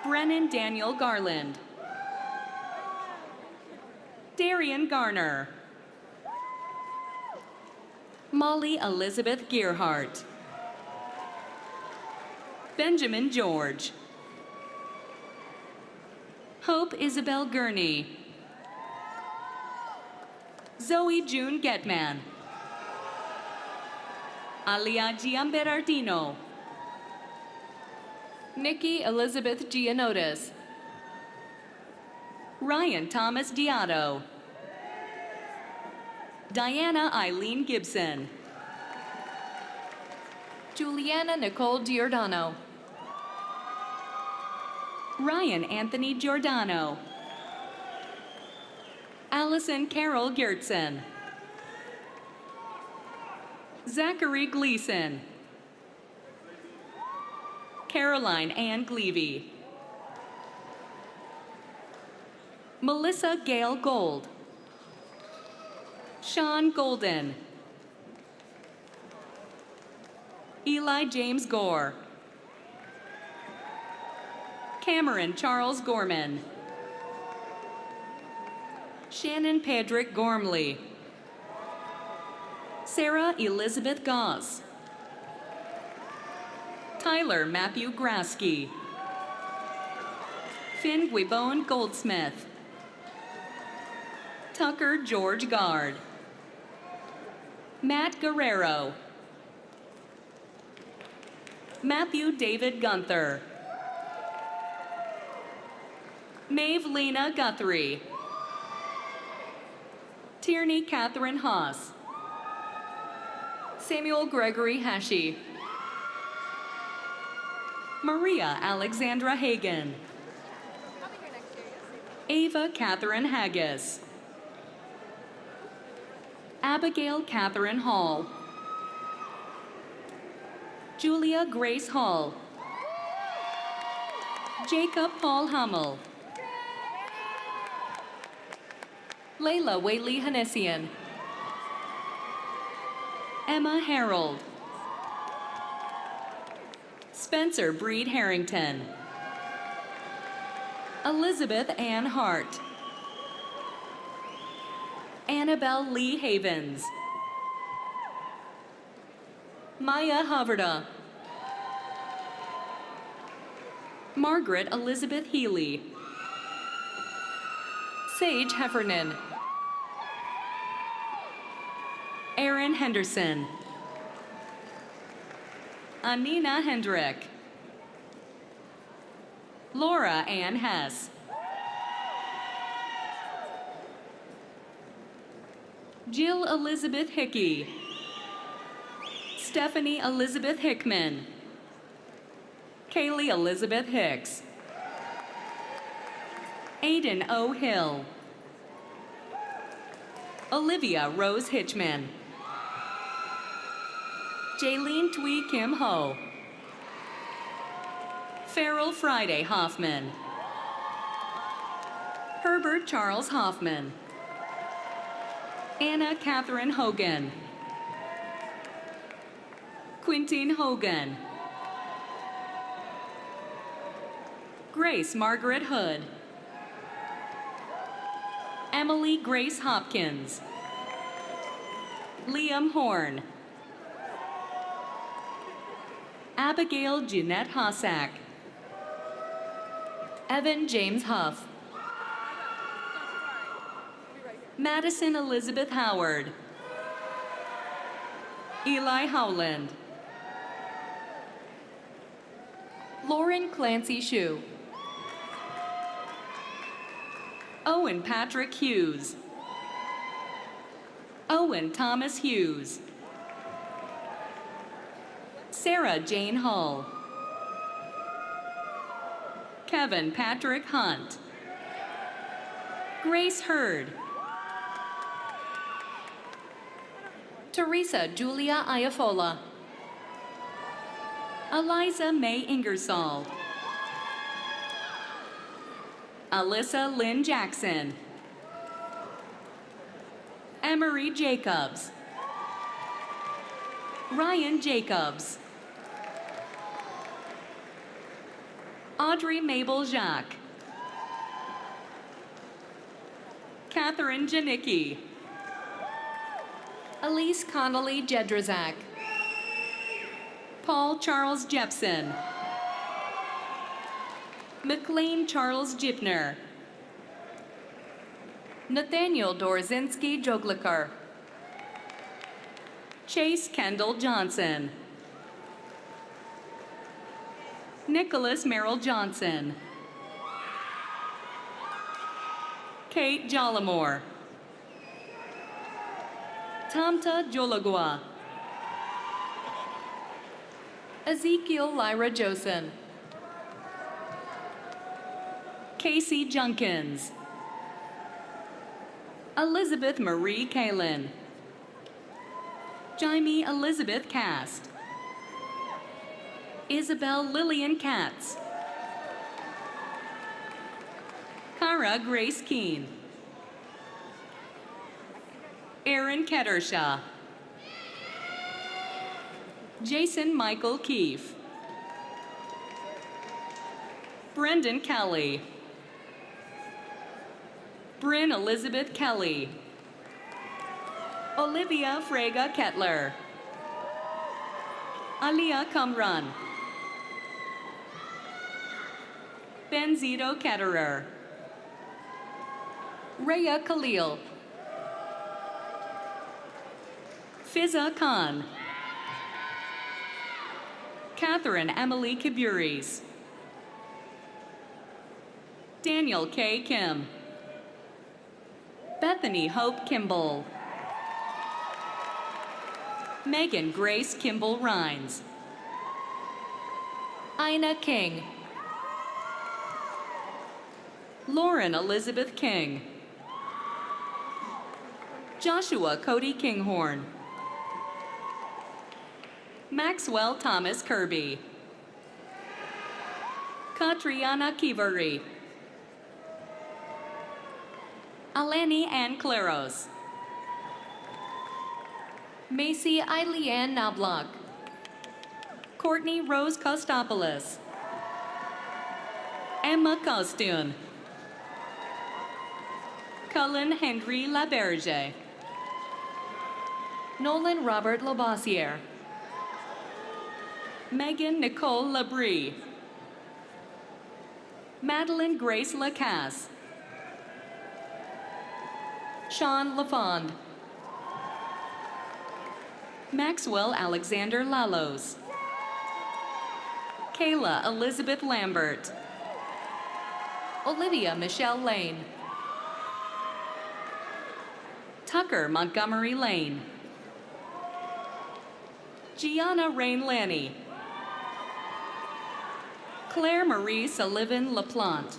Brennan Daniel Garland. Darian Garner. Molly Elizabeth Gearhart. Benjamin George. Hope Isabel Gurney. Zoe June Getman. Alia Giamberardino. Nikki Elizabeth Gianotis. Ryan Thomas Diato. Diana Eileen Gibson. Juliana Nicole Giordano. Ryan Anthony Giordano. Allison Carol Gertson. Zachary Gleason. Caroline Ann Glevey. Melissa Gale Gold. Sean Golden. Eli James Gore. Cameron Charles Gorman. Shannon Pedrick Gormley. Sarah Elizabeth Goss. Tyler Matthew Grasky. Finn Guibone Goldsmith. Tucker George Gard. Matt Guerrero. Matthew David Gunther. Maeve Lena Guthrie. Tierney Catherine Haas. Samuel Gregory Hashi. Maria Alexandra Hagan. Ava Catherine Haggis. Abigail Catherine Hall. Julia Grace Hall. Jacob Paul Hummel. Layla Whaley Hanessian. Emma Harold. Spencer Breed Harrington. Elizabeth Ann Hart. Annabelle Lee Havens. Maya Haverda. Margaret Elizabeth Healy. Sage Heffernan. Aaron Henderson. Anina Hendrick. Laura Ann Hess. Jill Elizabeth Hickey. Stephanie Elizabeth Hickman. Kaylee Elizabeth Hicks. Aiden O. Hill. Olivia Rose Hitchman. Jaylene Twee Kim Ho. Farrell Friday Hoffman. Herbert Charles Hoffman. Anna Catherine Hogan. Quintine Hogan. Grace Margaret Hood. Emily Grace Hopkins. Liam Horn. Abigail Jeanette Hossack. Evan James Huff. Madison Elizabeth Howard. Eli Howland. Lauren Clancy Shue. Owen Patrick Hughes. Owen Thomas Hughes. Sarah Jane Hull. Kevin Patrick Hunt. Grace Hurd. Teresa Julia Iafola. Eliza May Ingersoll. Alyssa Lynn Jackson. Emery Jacobs. Ryan Jacobs. Audrey Mabel Jacques. Catherine Janicki. Elise Connolly Jedrzak. Paul Charles Jepson. McLean Charles Gipner. Nathaniel Dorzinski Joglikar. Chase Kendall Johnson. Nicholas Merrill Johnson. Kate Jollimore. Tamta Jolagua. Ezekiel Lyra Josen. Casey Junkins. Elizabeth Marie Kalin. Jaime Elizabeth Cast. Isabel Lillian Katz. Cara Grace Keene. Aaron Kettershaw. Jason Michael Keefe. Brendan Kelly. Bryn Elizabeth Kelly. Olivia Frega Kettler. Alia Kamran. Benzito Ketterer. Rhea Khalil. Fiza Khan. Catherine Emily Kiburis. Daniel K. Kim. Bethany Hope Kimball. Megan Grace Kimball Rhines. Ina King. Lauren Elizabeth King. Joshua Cody Kinghorn. Maxwell Thomas Kirby. Katriana Kivari. Alani Ann Claros. Macy Eileen Knobloch. Courtney Rose Kostopoulos. Emma Costun. Cullen Henry Laberge. Nolan Robert Labossiere. Megan Nicole Labrie. Madeline Grace Lacasse. Sean LaFond. Maxwell Alexander Lalos. Kayla Elizabeth Lambert. Olivia Michelle Lane. Tucker Montgomery Lane. Gianna Rain Lanny. Claire Marie Sullivan LaPlante.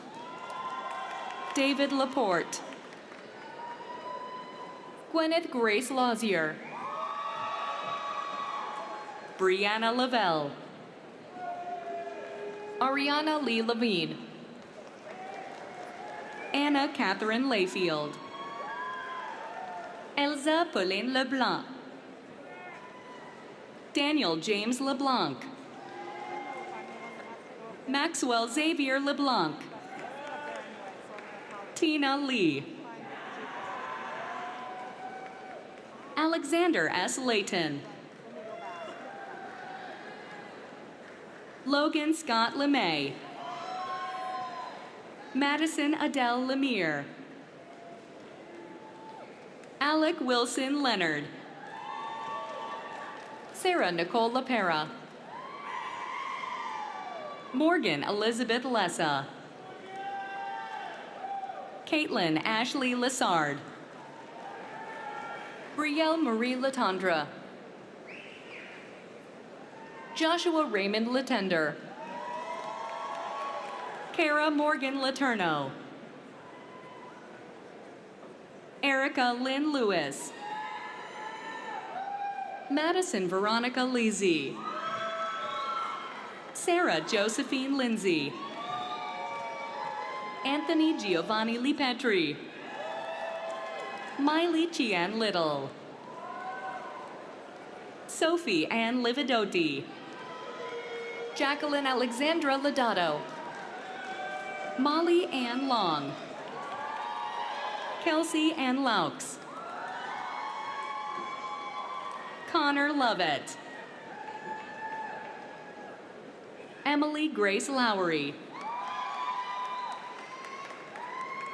David Laporte. Gwyneth Grace Lozier. Brianna Lavelle. Ariana Lee Levine. Anna Catherine Layfield. Elsa Pauline LeBlanc. Daniel James LeBlanc. Maxwell Xavier LeBlanc. Tina Lee. Alexander S. Layton. Logan Scott LeMay. Madison Adele Lemire. Alec Wilson Leonard. Sarah Nicole LaPera. Morgan Elizabeth Lessa. Caitlin Ashley Lessard. Brielle Marie Latondra. Joshua Raymond Latender. Kara Morgan Laterno. Erica Lynn Lewis. Madison Veronica Lizzie. Sarah Josephine Lindsay. Anthony Giovanni Lipetri. Miley Chian Little. Sophie Ann Lividotti. Jacqueline Alexandra Lodato. Molly Ann Long. Kelsey Ann Laux. Connor Lovett. Emily Grace Lowry.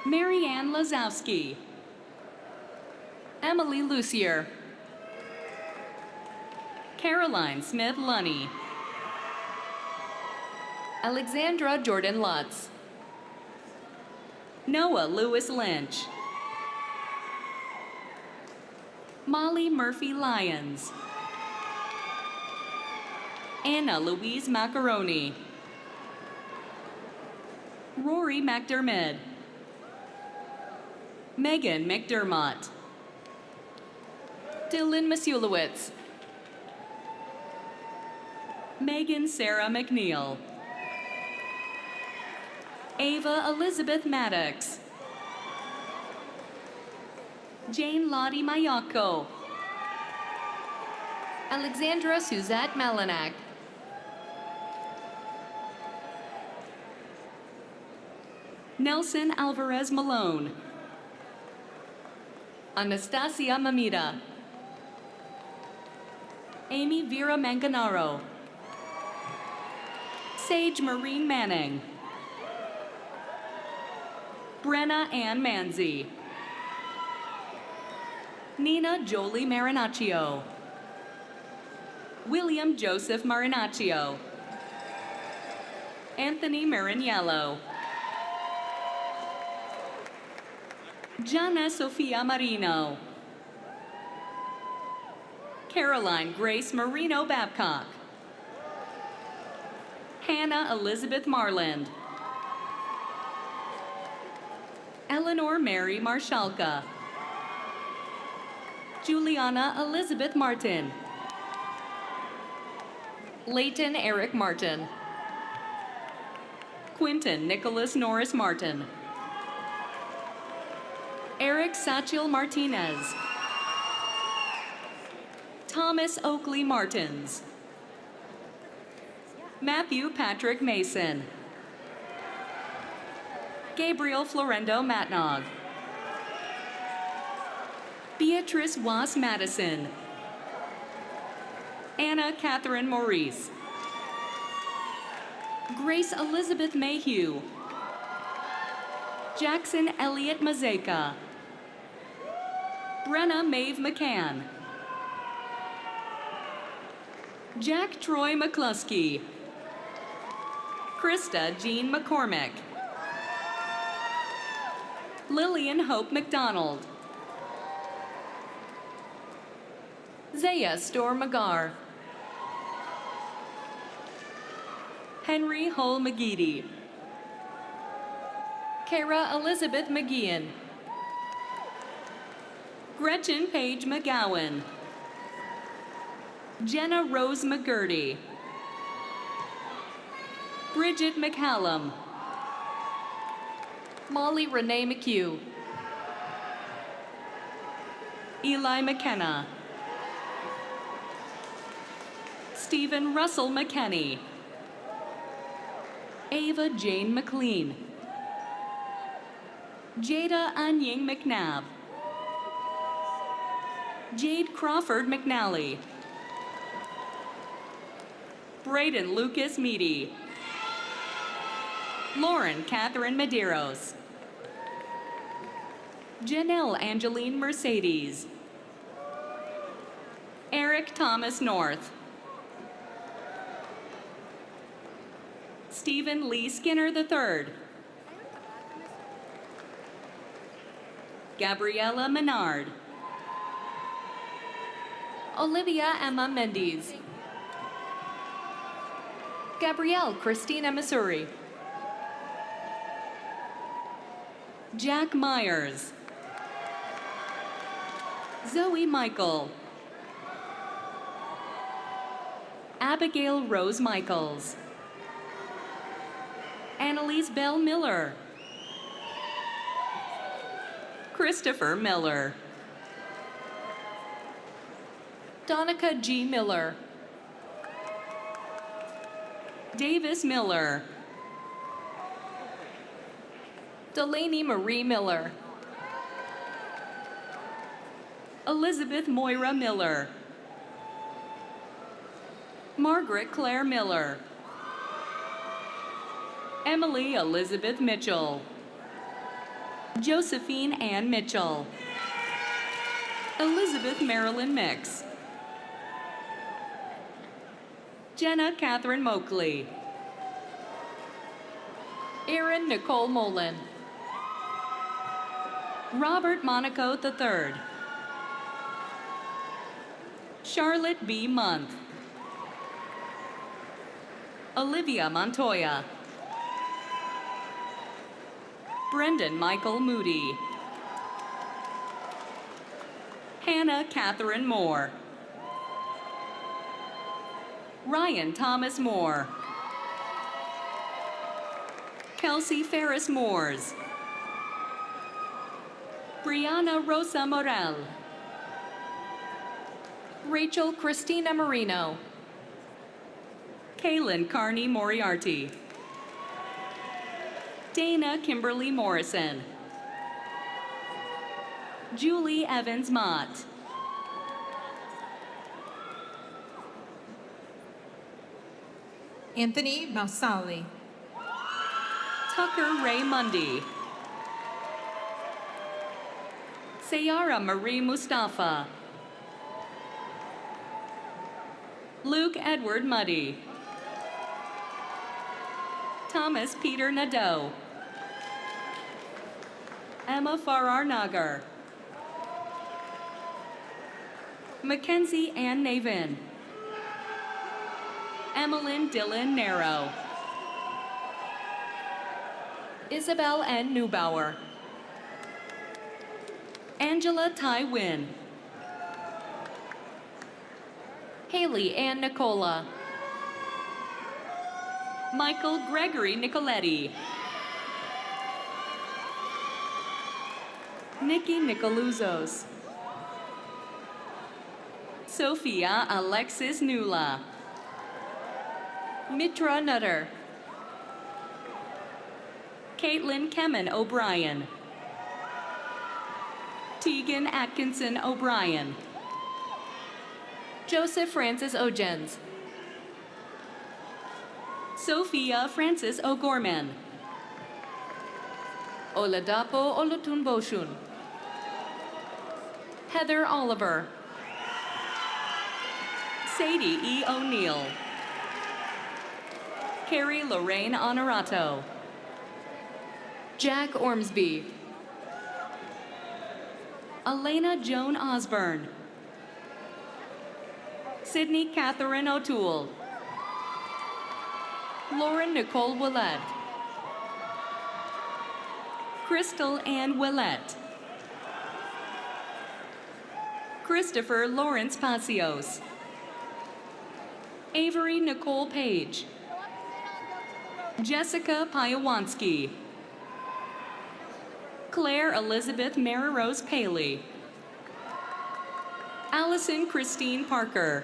Marianne Lazowski. Emily Lucier. Caroline Smith-Lunny. Alexandra Jordan Lutz. Noah Lewis Lynch. Molly Murphy Lyons. Anna Louise Macaroni. Rory McDermott. Megan McDermott. Dylan Masulowitz. Megan Sarah McNeil. Ava Elizabeth Maddox. Jane Lottie Mayako. Alexandra Suzette Malinak. Nelson Alvarez Malone. Anastasia Mamita. Amy Vera Manganaro. Sage Maureen Manning. Brenna Ann Manzi. Nina Jolie Marinaccio. William Joseph Marinaccio. Anthony Mariniello. Gianna Sofia Marino. Caroline Grace Marino Babcock. Hannah Elizabeth Marland. Eleanor Mary Marshalka. Juliana Elizabeth Martin. Leighton Eric Martin. Quinton Nicholas Norris Martin. Eric Satchel Martinez. Thomas Oakley Martins. Matthew Patrick Mason. Gabriel Florendo Matnog. Beatrice Was Madison. Anna Catherine Maurice. Grace Elizabeth Mayhew. Jackson Elliott Mazeka. Brenna Maeve McCann. Jack Troy McCluskey. Krista Jean McCormick. Lillian Hope McDonald. Zaya Storm Magar. Henry Hull McGeady. Kara Elizabeth McGeehan. Gretchen Page McGowan. Jenna Rose McGurdy. Bridget McCallum. Molly Renee McHugh. Eli McKenna. Stephen Russell McKenney. Ava Jane McLean. Jada Anying McNabb. Jade Crawford McNally. Braden Lucas Meady. Lauren Catherine Medeiros. Janelle Angeline Mercedes. Eric Thomas North. Stephen Lee Skinner III. Gabriella Menard. Olivia Emma Mendes. Gabrielle Christina Missouri. Jack Myers. Zoe Michael. Abigail Rose Michaels. Annalise Bell Miller. Christopher Miller. Donica G. Miller. Davis Miller. Delaney Marie Miller. Elizabeth Moira Miller. Margaret Claire Miller. Emily Elizabeth Mitchell. Josephine Ann Mitchell. Elizabeth Marilyn Mix. Jenna Catherine Moakley. Erin Nicole Molin. Robert Monaco III. Charlotte B. Month. Olivia Montoya. Brendan Michael Moody. Hannah Catherine Moore. Ryan Thomas Moore. Kelsey Ferris Moores. Brianna Rosa Morel. Rachel Christina Marino. Kaylin Carney Moriarty. Dana Kimberly Morrison. Julie Evans Mott. Anthony Mausali. Tucker Ray Mundy. Sayara Marie Mustafa. Luke Edward Muddy. Thomas Peter Nadeau. Emma Farrar Nagar. Mackenzie Ann Navin. Emmeline Dylan Narrow. Isabel N. Neubauer. Angela Tai Wynn. Haley Ann Nicola. Michael Gregory Nicoletti. Nikki Nicoluzos. Sophia Alexis Nula. Mitra Nutter. Caitlin Kemen O'Brien. Tegan Atkinson O'Brien. Joseph Francis Ogens. Sophia Francis O'Gorman. Oladapo Olutunboshun. Heather Oliver. Sadie E. O'Neill. Carrie Lorraine Honorato. Jack Ormsby. Elena Joan Osborne. Sydney Catherine O'Toole. Lauren Nicole Willett. Crystal Ann Willett. Christopher Lawrence Pacios. Avery Nicole Page. Jessica Pyawanski. Claire Elizabeth Maryrose Paley. Allison Christine Parker.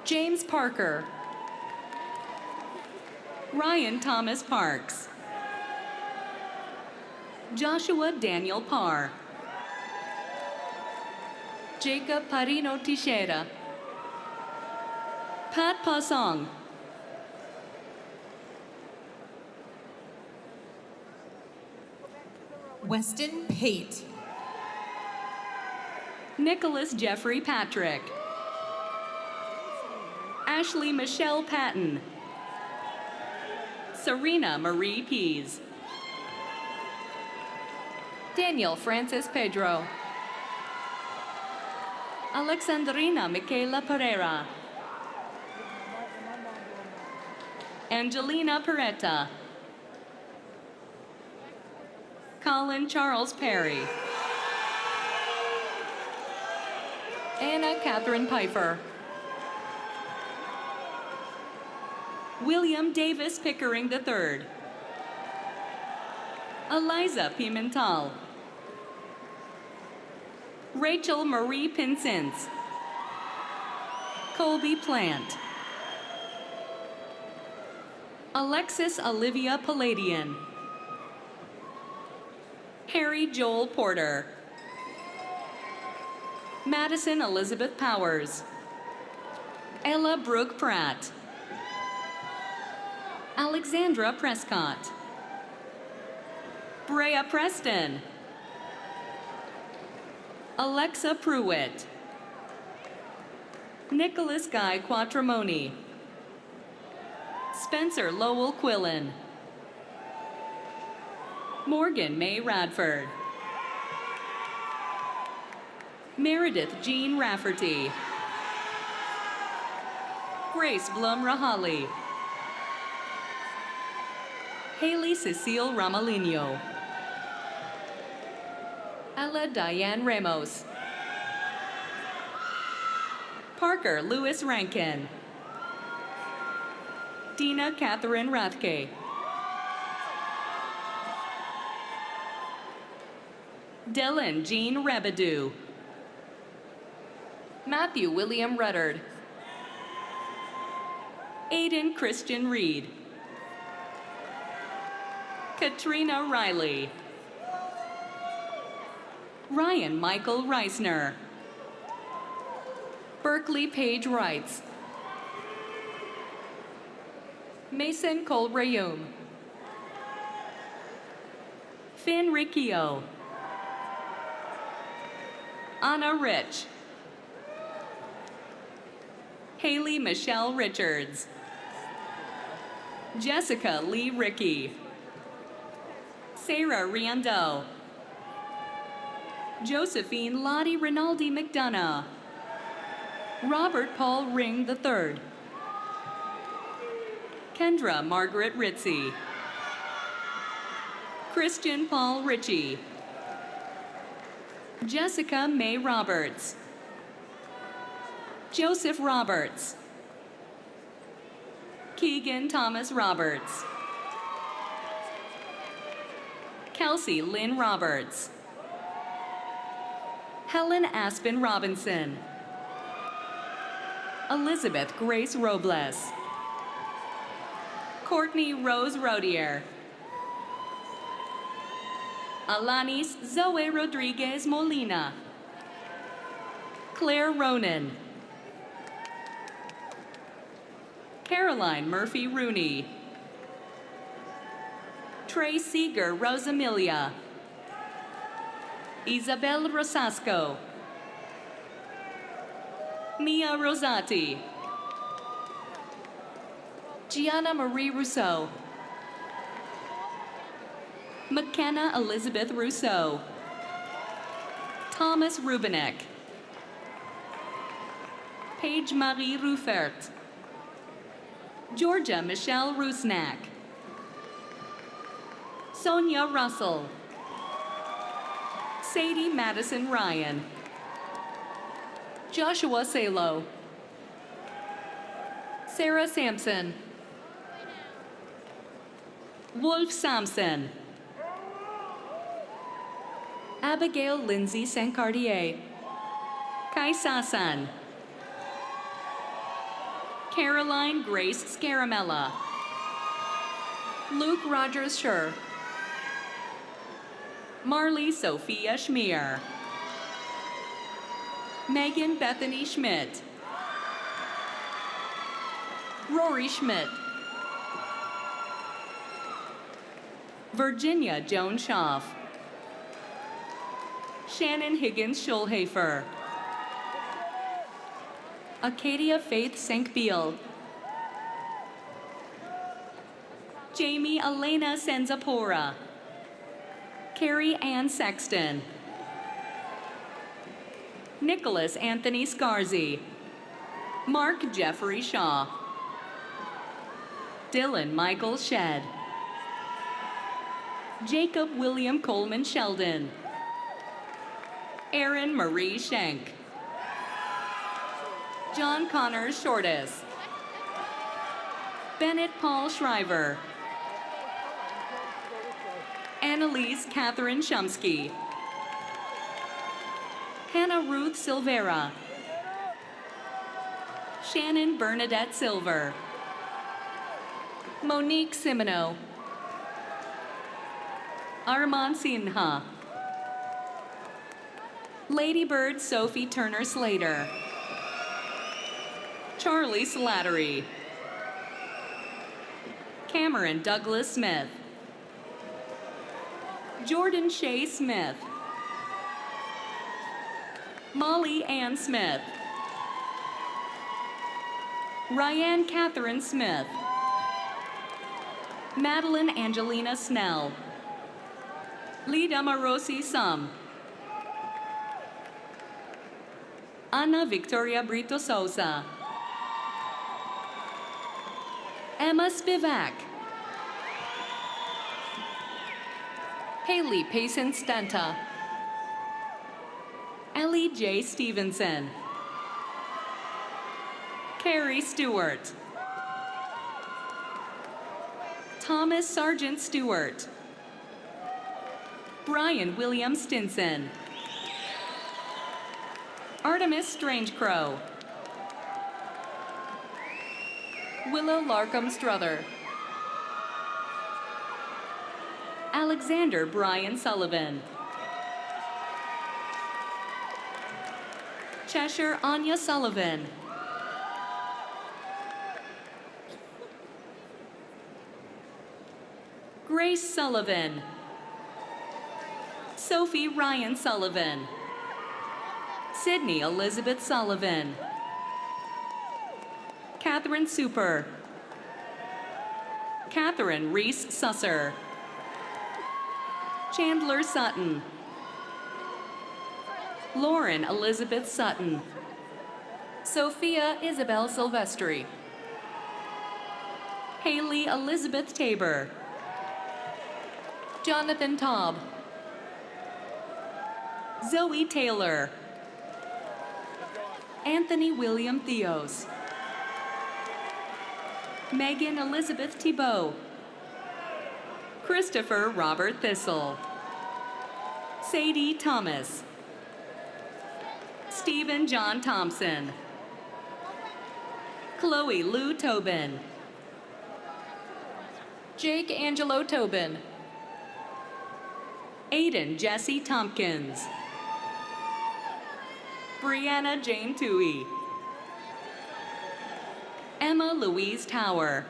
James Parker. Ryan Thomas Parks. Joshua Daniel Parr. Jacob Parino Teixeira. Pat Pasong. Weston Pate. Nicholas Jeffrey Patrick. Ashley Michelle Patton. Serena Marie Pease. Daniel Francis Pedro. Alexandrina Michaela Pereira. Angelina Peretta. Colin Charles Perry. Anna Catherine Pfeiffer. William Davis Pickering III. Eliza Pimental. Rachel Marie Pincence. Colby Plant. Alexis Olivia Palladian. Harry Joel Porter. Madison Elizabeth Powers. Ella Brooke Pratt. Alexandra Prescott. Brea Preston. Alexa Pruitt. Nicholas Guy Quattromoni. Spencer Lowell Quillen. Morgan May Radford. Meredith Jean Rafferty. Grace Blum Rahali. Haley Cecile Ramalino. Ella Diane Ramos. Parker Lewis Rankin. Dina Catherine Rathke. Dylan Jean Rebidou. Matthew William Ruddard. Aiden Christian Reed. Katrina Riley. Ryan Michael Reisner. Berkeley Page Wrights. Mason Cole Rayum. Finn Riccio. Anna Rich. Haley Michelle Richards. Jessica Lee Rickey. Sarah Riando. Josephine Lottie Rinaldi McDonough. Robert Paul Ring III. Kendra Margaret Ritzy. Christian Paul Ritchie. Jessica May Roberts. Joseph Roberts. Keegan Thomas Roberts. Kelsey Lynn Roberts. Helen Aspen Robinson. Elizabeth Grace Robles. Courtney Rose Rodier. Alanis Zoe Rodriguez Molina. Claire Ronan. Caroline Murphy Rooney. Trey Seeger Rosamilia. Isabel Rosasco. Mia Rosati. Gianna Marie Rousseau. McKenna Elizabeth Rousseau. Thomas Rubinek. Paige Marie Ruffert. Georgia Michelle Rusnak. Sonia Russell. Sadie Madison Ryan. Joshua Salo. Sarah Sampson. Wolf Sampson. Abigail Lindsay Sancartier. Kai Sasan. Caroline Grace Scaramella. Luke Rogers Schur. Marley Sophia Schmier. Megan Bethany Schmidt. Rory Schmidt. Virginia Joan Schaff. Shannon Higgins Schulhafer. Acadia Faith Sankbeeld. Jamie Elena Senzapora. Carrie Ann Sexton. Nicholas Anthony Scarzi. Mark Jeffrey Shaw. Dylan Michael Shedd. Jacob William Coleman Sheldon. Erin Marie Schenk. John Connors Shortis. Bennett Paul Shriver. Annalise Catherine Shumsky. Hannah Ruth Silvera. Shannon Bernadette Silver. Monique Simino. Arman Sinha. Ladybird Sophie Turner Slater. Charlie Slattery. Cameron Douglas Smith. Jordan Shea Smith. Molly Ann Smith. Ryan Catherine Smith. Madeline Angelina Snell. Lida Marosi Sum. Ana Victoria Brito Souza. Emma Spivak. Haley Payson Stenta. Ellie J. Stevenson. Carrie Stewart. Thomas Sargent Stewart. Brian William Stinson. Artemis Strangecrow. Willow Larkham Struther. Alexander Brian Sullivan. Cheshire Anya Sullivan. Grace Sullivan. Sophie Ryan Sullivan. Sydney Elizabeth Sullivan. Catherine Super. Catherine Reese Susser. Chandler Sutton. Lauren Elizabeth Sutton. Sophia Isabel Silvestri. Haley Elizabeth Tabor. Jonathan Taub. Zoe Taylor. Anthony William Theos. Megan Elizabeth Thibault. Christopher Robert Thistle. Sadie Thomas. Stephen John Thompson. Chloe Lou Tobin. Jake Angelo Tobin. Aiden Jesse Tompkins. Brianna Jane Toohey. Emma Louise Tower.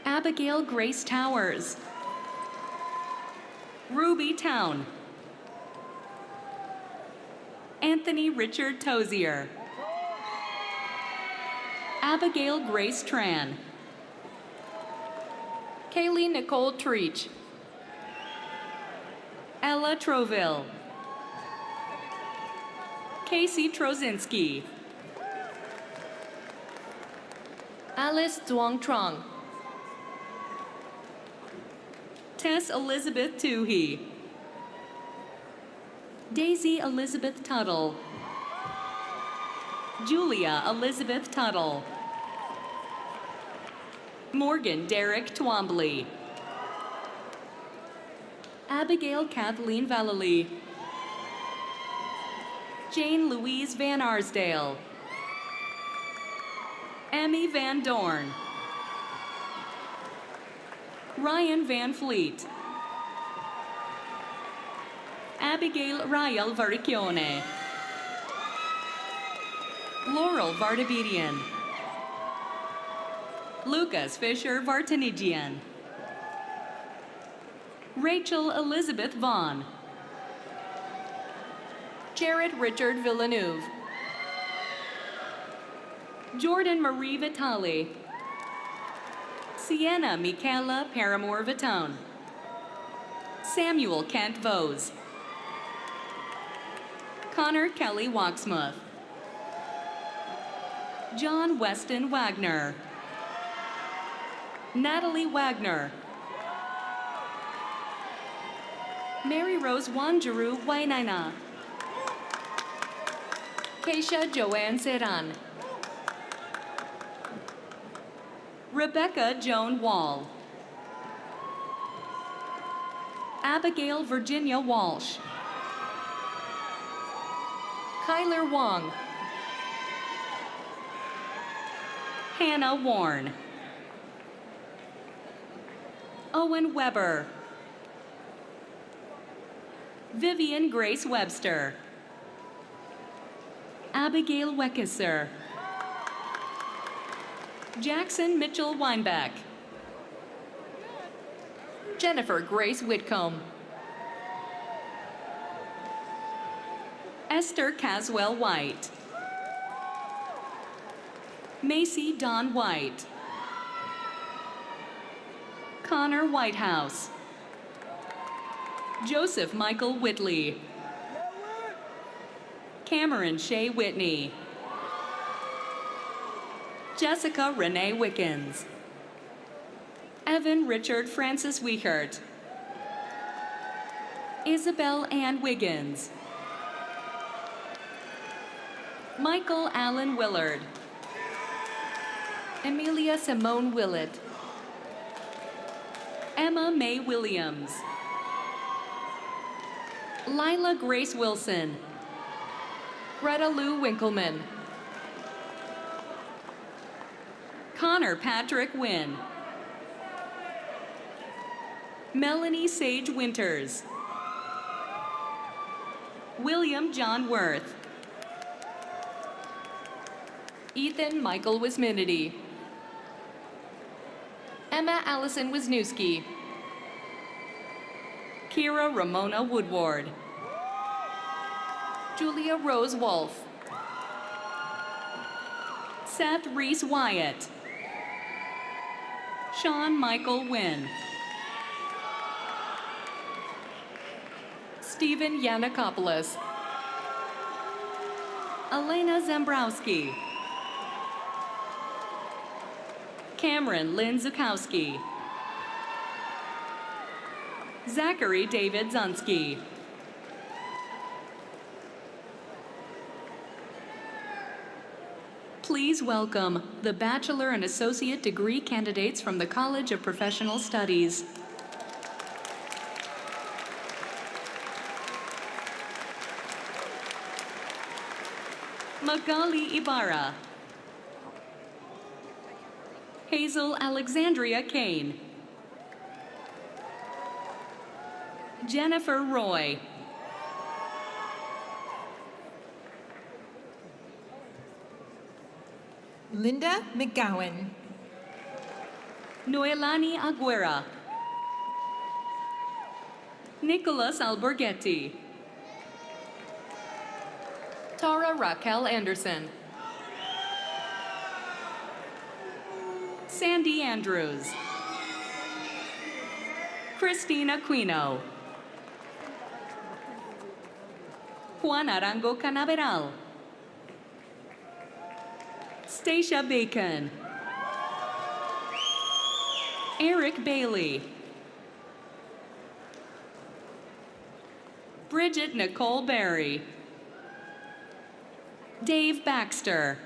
Abigail Grace Towers. Ruby Town. Anthony Richard Tozier. Abigail Grace Tran. Kaylee Nicole Treach. Ella Troville. Casey Trozinski. Alice Duong Trong. Tess Elizabeth Toohey. Daisy Elizabeth Tuttle. Julia Elizabeth Tuttle. Morgan Derek Twombly. Abigail Kathleen Vallely. Jane Louise Van Arsdale. Emmy Van Dorn. Ryan Van Fleet. Abigail Rael Varicchione. Laurel Vardabedian. Lucas Fisher Vartanigian. Rachel Elizabeth Vaughn. Jared Richard Villeneuve. Jordan Marie Vitali. Sienna Michaela Paramore Vitone. Samuel Kent Vose. Connor Kelly Waxmuth. John Weston Wagner. Natalie Wagner. Mary Rose Wanjiru Wainaina. Keisha Joanne Seran. Rebecca Joan Wall. Abigail Virginia Walsh. Kyler Wong. Hannah Warren. Owen Weber. Vivian Grace Webster. Abigail Weckesser. Jackson Mitchell Weinbach. Jennifer Grace Whitcomb. Esther Caswell White. Macy Dawn White. Connor Whitehouse. Joseph Michael Whitley. Cameron Shea Whitney. Jessica Renee Wickens. Evan Richard Francis Weichert. Isabel Ann Wiggins. Michael Allen Willard. Emilia Simone Willett. Emma Mae Williams. Lila Grace Wilson. Greta Lou Winkleman. Connor Patrick Wynn. Melanie Sage Winters. William John Worth. Ethan Michael Wisminity. Emma Allison Wisniewski. Kira Ramona Woodward. Julia Rose Wolf. Seth Reese Wyatt. Sean Michael Wynn. Stephen Yanakopoulos. Elena Zambrowski. Cameron Lynn Zukowski. Zachary David Zunsky. Please welcome the Bachelor and Associate Degree candidates from the College of Professional Studies. Magali Ibarra. Hazel Alexandria Kane. Jennifer Roy. Linda McGowan. Noelani Aguera. Nicholas Alborghetti. Tara Raquel Anderson. Sandy Andrews. Christina Aquino. Juan Arango Canaveral. Stacia Bacon. Eric Bailey. Bridget Nicole Berry. Dave Baxter.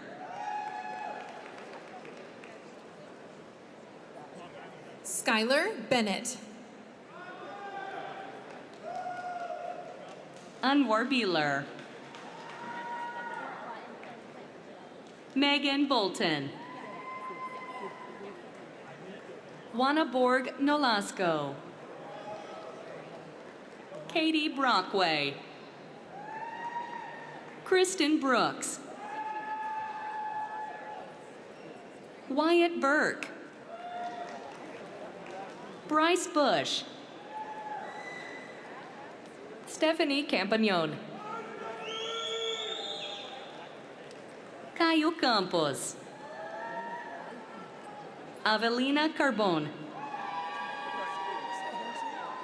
Skylar Bennett. Anwar Beeler. Megan Bolton. Wanaborg Nolasco. Katie Brockway. Kristen Brooks. Wyatt Burke. Bryce Bush. Stephanie Campagnon. Caio Campos. Avelina Carbon.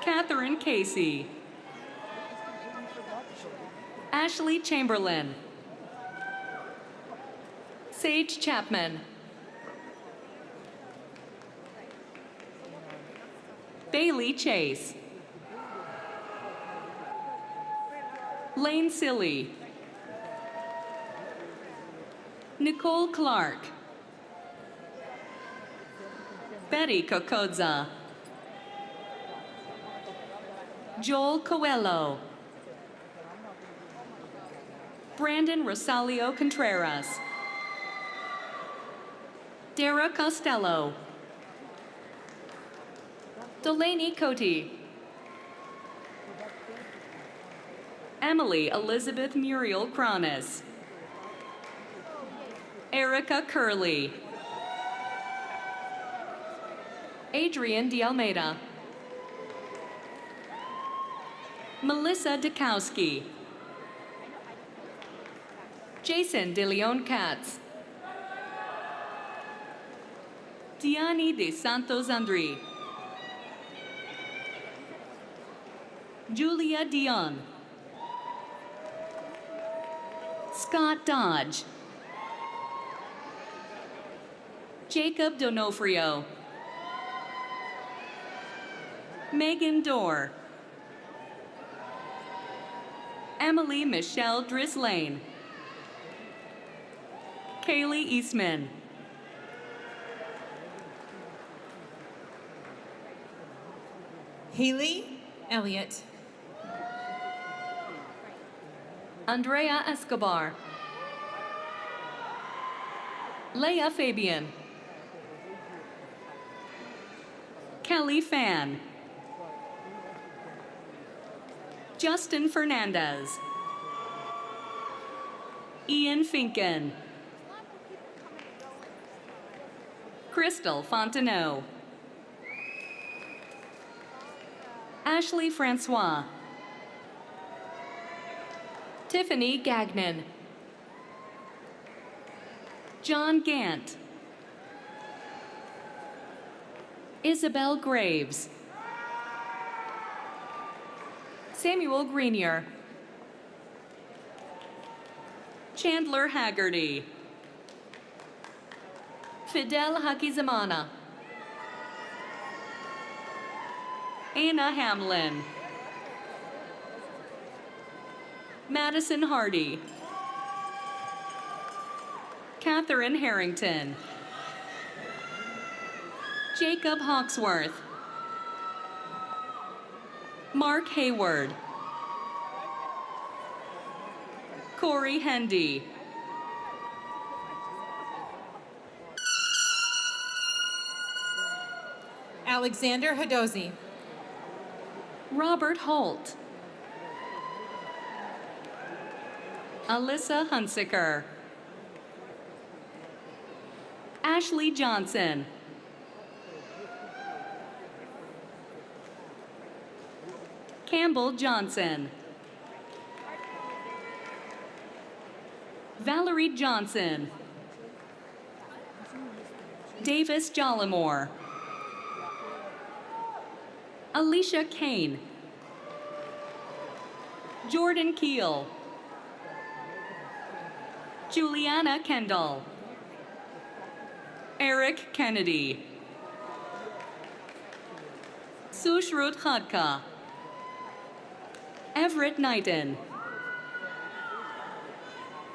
Catherine Casey. Ashley Chamberlain. Sage Chapman. Bailey Chase. Lane Silly. Nicole Clark. Betty Kokodza. Joel Coelho. Brandon Rosalio Contreras. Dara Costello. Delaney Cote. Emily Elizabeth Muriel Cronis. Erica Curley. Adrian De Almeida. Melissa Dukowski. Jason De Leon Katz. Tiani De Santos Andri. Julia Dion. Scott Dodge. Jacob Donofrio. Megan Dorr. Emily Michelle Drislane. Kaylee Eastman. Haley Elliott. Andrea Escobar. Leia Fabian. Kelly Fan. Justin Fernandez. Ian Finken. Crystal Fontenot. Ashley Francois. Tiffany Gagnon. John Gant. Isabel Graves. Samuel Greenier. Chandler Haggerty. Fidel Hakizamana. Anna Hamlin. Madison Hardy. Catherine Harrington. Jacob Hawksworth. Mark Hayward. Corey Hendy. Alexander Hadozi. Robert Holt. Alyssa Hunsiker. Ashley Johnson. Campbell Johnson. Valerie Johnson. Davis Jollimore. Alicia Kane. Jordan Keel. Juliana Kendall. Eric Kennedy. Sushrut Khadka. Everett Knighton.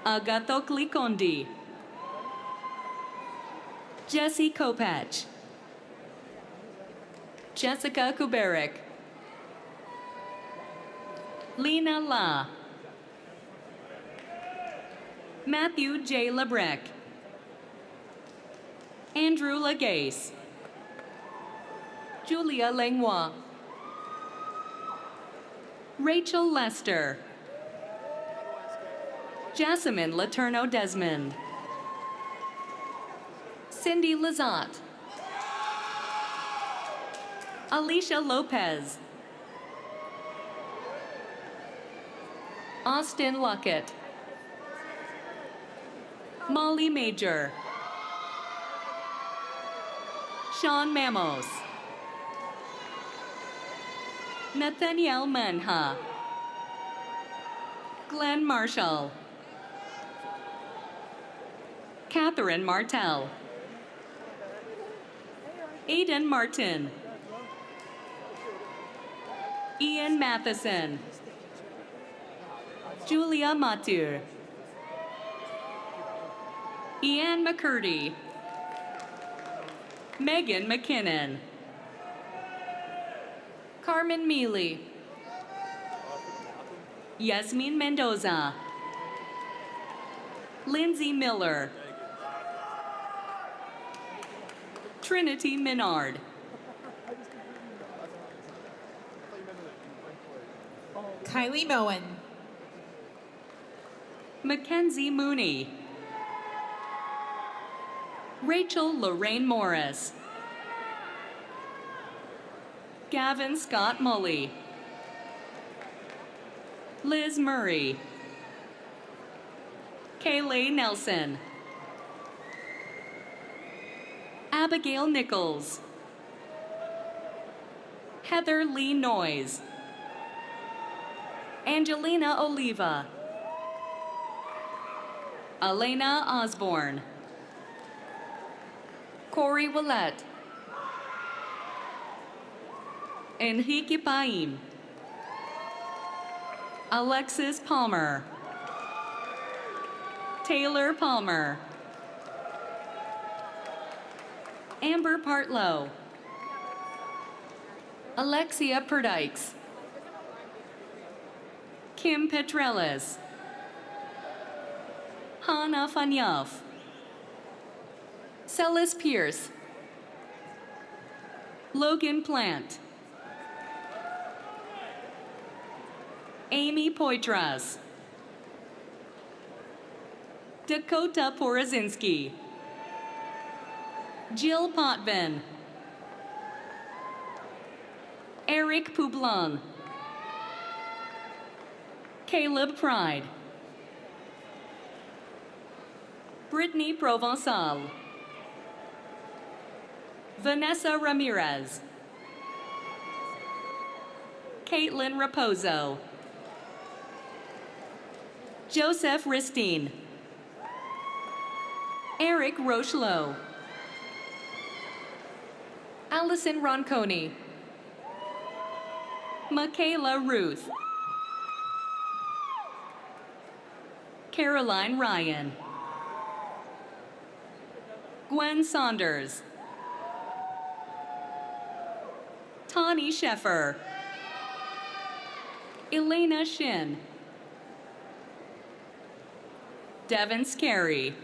Agathokli Kondi. Jesse Kopach. Jessica Kuberik. Lena La. Matthew J. Lebrec. Andrew Lagace. Julia Langlois. Rachel Lester. Jasmine Laterno Desmond. Cindy Lazat. Alicia Lopez. Austin Luckett. Molly Major. Sean Mamos. Nathaniel Manha. Glenn Marshall. Catherine Martell. Aiden Martin. Ian Matheson. Julia Matur. Ian McCurdy. Megan McKinnon. Carmen Mealy. Yasmin Mendoza. Lindsay Miller. Trinity Minard. Kylie Moen. Mackenzie Mooney. Rachel Lorraine Morris. Gavin Scott Mully. Liz Murray, Kayleigh Nelson, Abigail Nichols, Heather Lee Noyes, Angelina Oliva, Elena Osborne, Corey Willett, Enrique Paim, Alexis Palmer, Taylor Palmer, Amber Partlow, Alexia Perdykes, Kim Petrellis, Hannah Fanyov, Celis Pierce, Logan Plant, Amy Poitras, Dakota Porozinski, Jill Potvin, Eric Poublon, Caleb Pride, Brittany Provençal, Vanessa Ramirez, Caitlin Raposo, Joseph Ristine, Eric Rochelow, Allison Ronconi, Michaela Ruth, Caroline Ryan, Gwen Saunders, Tani Sheffer, Elena Shin, Devin Scarry,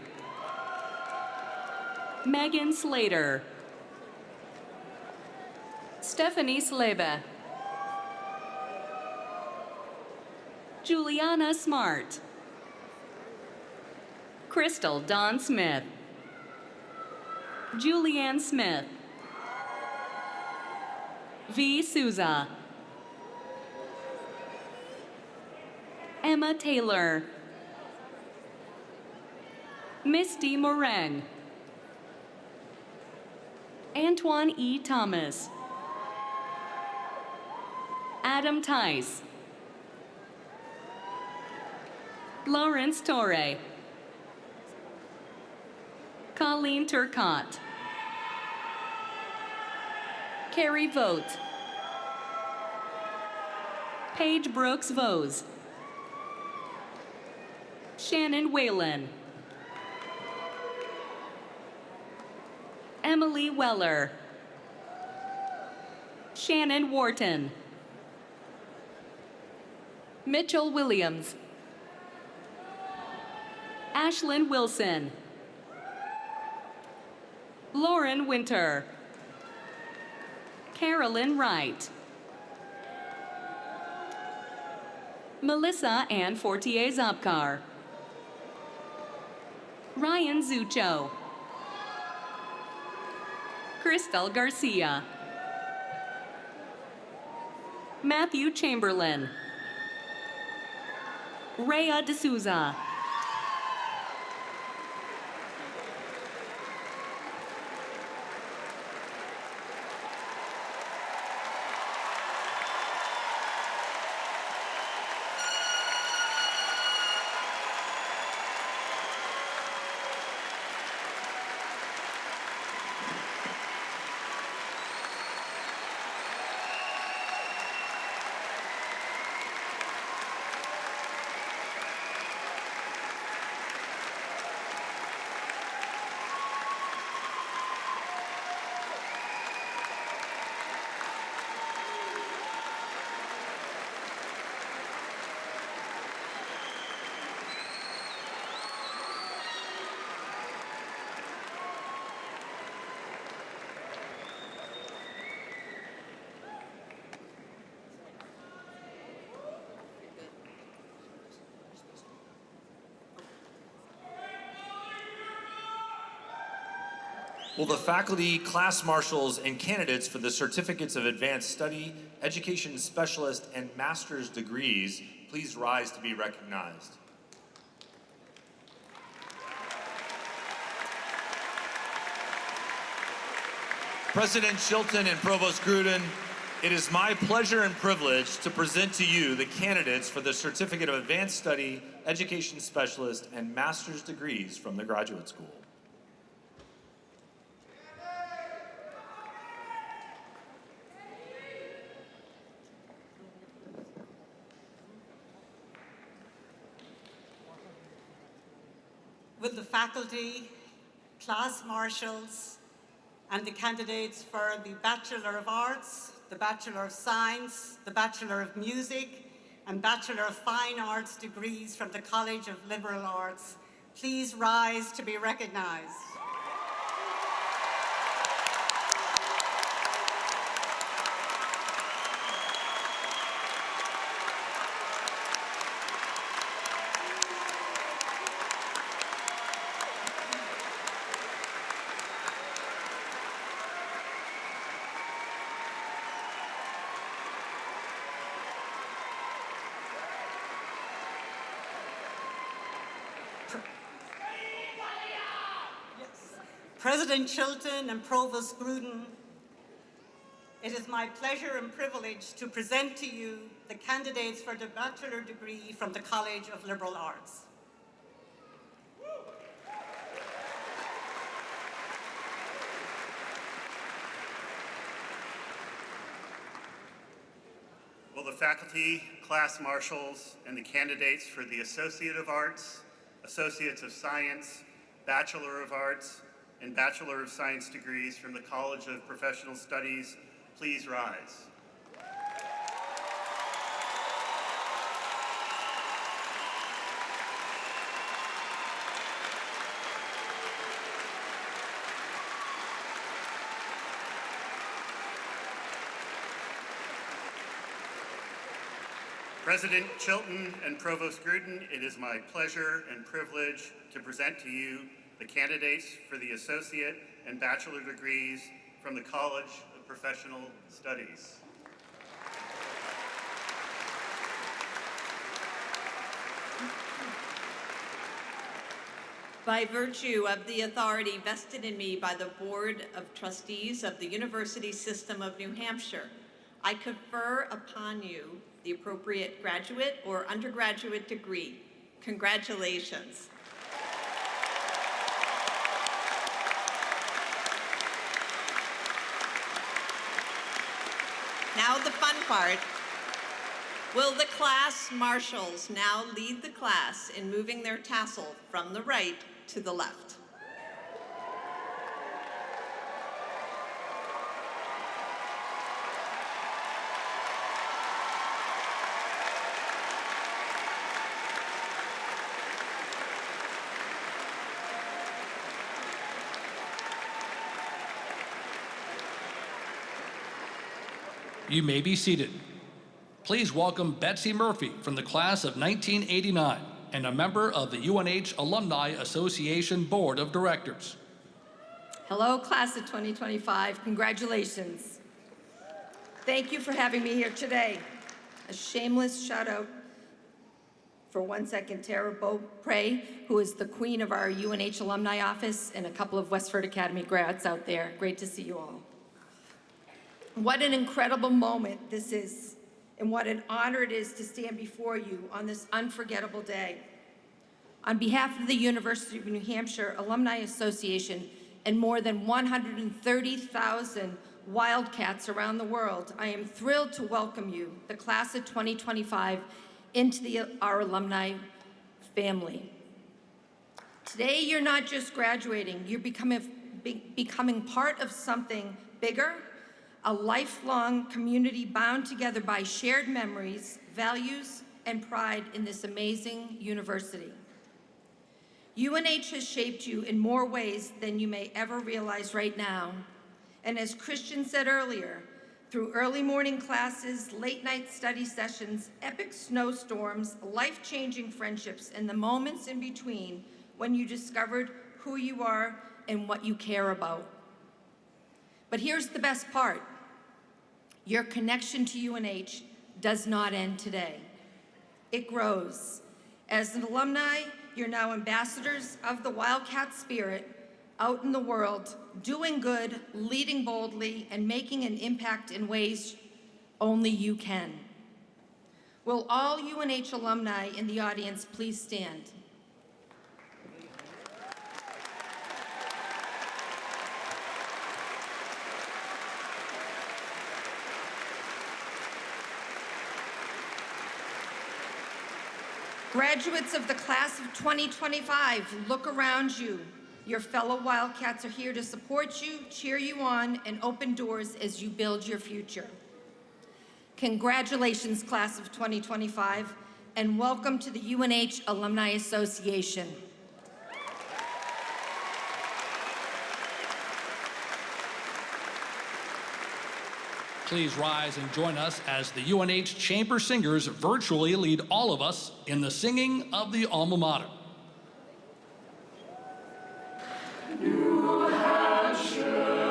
Megan Slater, Stephanie Slebe, Juliana Smart, Crystal Dawn Smith, Julianne Smith, V. Souza, Emma Taylor, Misty Moran, Antoine E. Thomas, Adam Tice, Lawrence Torre, Colleen Turcotte, Carrie Vogt, Paige Brooks Vose, Shannon Whalen, Emily Weller, Shannon Wharton, Mitchell Williams, Ashlyn Wilson, Lauren Winter, Carolyn Wright, Melissa Ann Fortier-Zopkar, Ryan Zucho, Crystal Garcia, Matthew Chamberlain, Rhea D'Souza, Will the faculty, class marshals, and candidates for the Certificates of Advanced Study, Education Specialist, and Master's degrees please rise to be recognized? President Chilton and Provost Gruden, it is my pleasure and privilege to present to you the candidates for the Certificate of Advanced Study, Education Specialist, and Master's degrees from the Graduate School. Will the faculty, class marshals, and the candidates for the Bachelor of Arts, the Bachelor of Science, the Bachelor of Music, and Bachelor of Fine Arts degrees from the College of Liberal Arts please rise to be recognized? President Chilton and Provost Gruden, it is my pleasure and privilege to present to you the candidates for the bachelor degree from the College of Liberal Arts. Will the faculty, class marshals, and the candidates for the Associate of Arts, Associates of Science, Bachelor of Arts, and Bachelor of Science degrees from the College of Professional Studies please rise? President Chilton and Provost Gruden, it is my pleasure and privilege to present to you the candidates for the Associate and Bachelor degrees from the College of Professional Studies. By virtue of the authority vested in me by the Board of Trustees of the University System of New Hampshire, I confer upon you the appropriate graduate or undergraduate degree. Congratulations. Now the fun part. Will the class marshals now lead the class in moving their tassel from the right to the left? You may be seated. Please welcome Betsy Murphy from the class of 1989 and a member of the UNH Alumni Association Board of Directors. Hello, class of 2025. Congratulations. Thank you for having me here today. A shameless shout out for 1 second, Tara Beaupre, who is the queen of our UNH alumni office, and a couple of Westford Academy grads out there. Great to see you all. What an incredible moment this is, and what an honor it is to stand before you on this unforgettable day. On behalf of the University of New Hampshire Alumni Association and more than 130,000 Wildcats around the world, I am thrilled to welcome you, the class of 2025, into our alumni family. Today, you're not just graduating, you're becoming part of something bigger, a lifelong community bound together by shared memories, values, and pride in this amazing university. UNH has shaped you in more ways than you may ever realize right now. And as Christian said earlier, through early morning classes, late night study sessions, epic snowstorms, life-changing friendships, and the moments in between when you discovered who you are and what you care about. But here's the best part. Your connection to UNH does not end today. It grows. As an alumni, you're now ambassadors of the Wildcat spirit out in the world, doing good, leading boldly, and making an impact in ways only you can. Will all UNH alumni in the audience please stand? Graduates of the class of 2025, look around you. Your fellow Wildcats are here to support you, cheer you on, and open doors as you build your future. Congratulations, class of 2025, and welcome to the UNH Alumni Association. Please rise and join us as the UNH Chamber Singers virtually lead all of us in the singing of the Alma Mater. New Hampshire.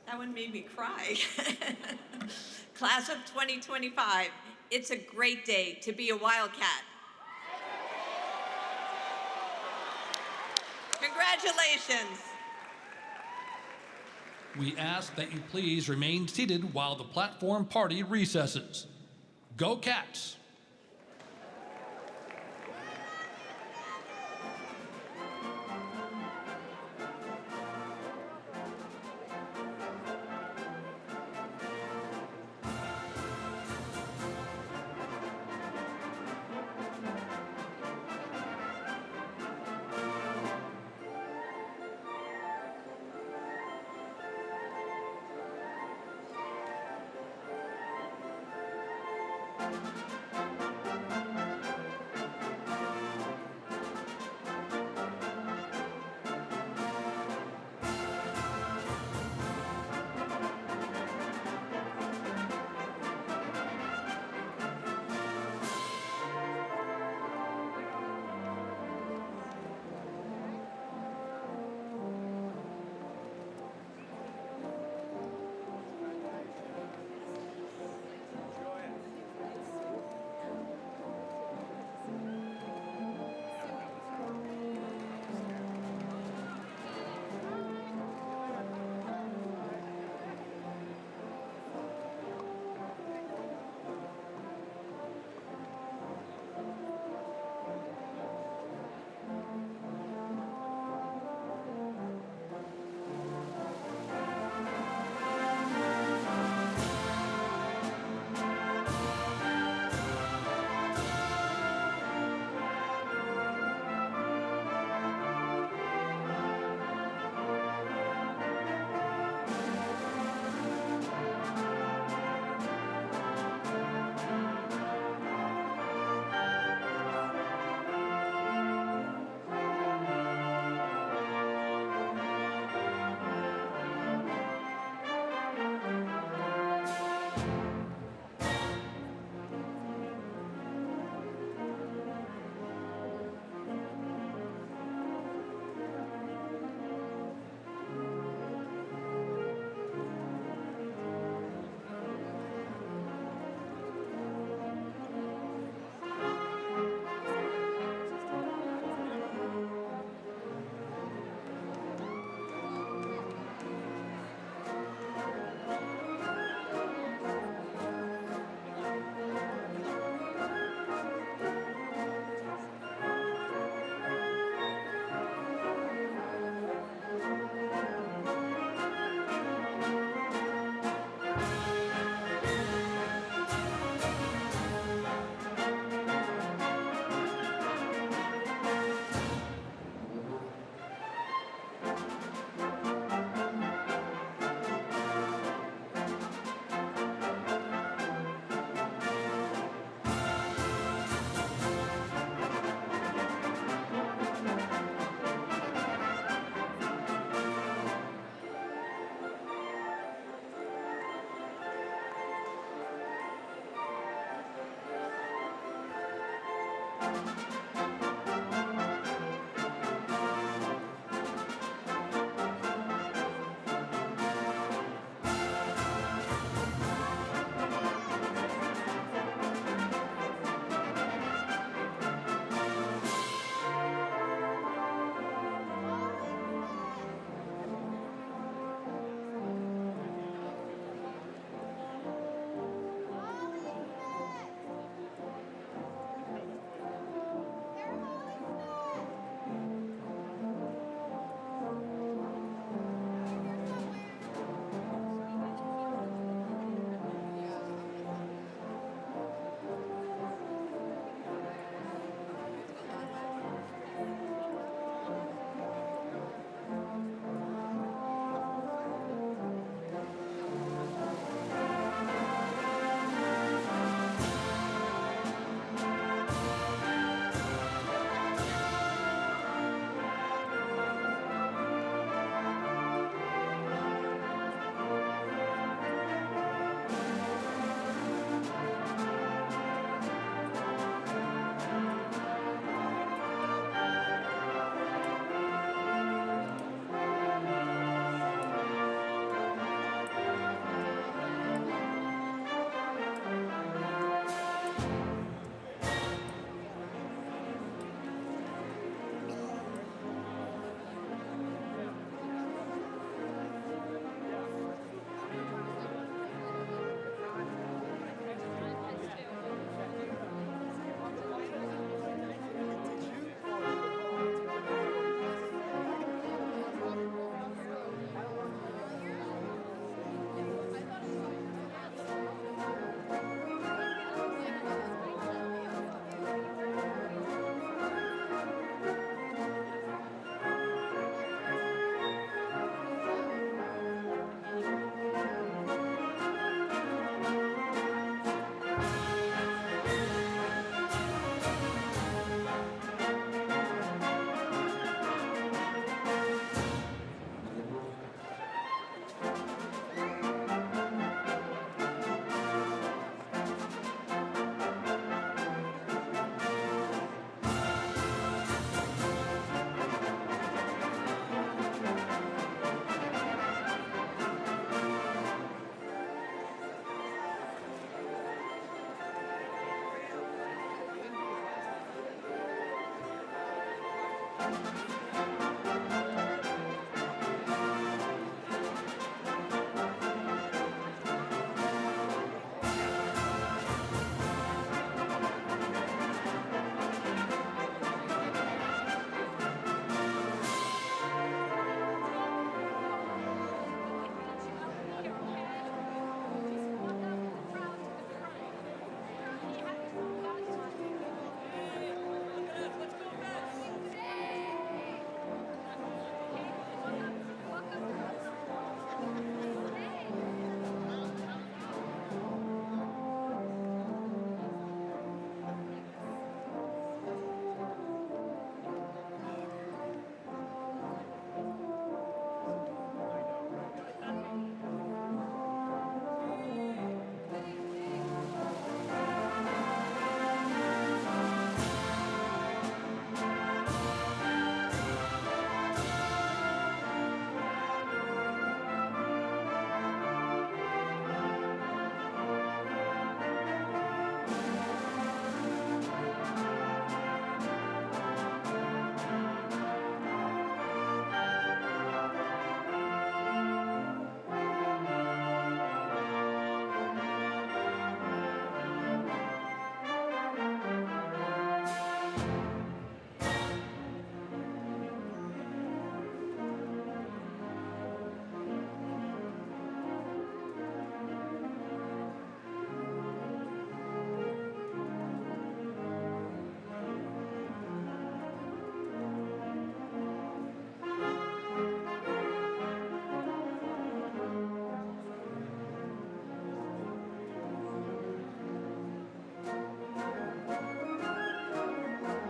That one made me cry. Class of 2025, it's a great day to be a Wildcat. Congratulations. We ask that you please remain seated while the platform party recesses. Go Cats!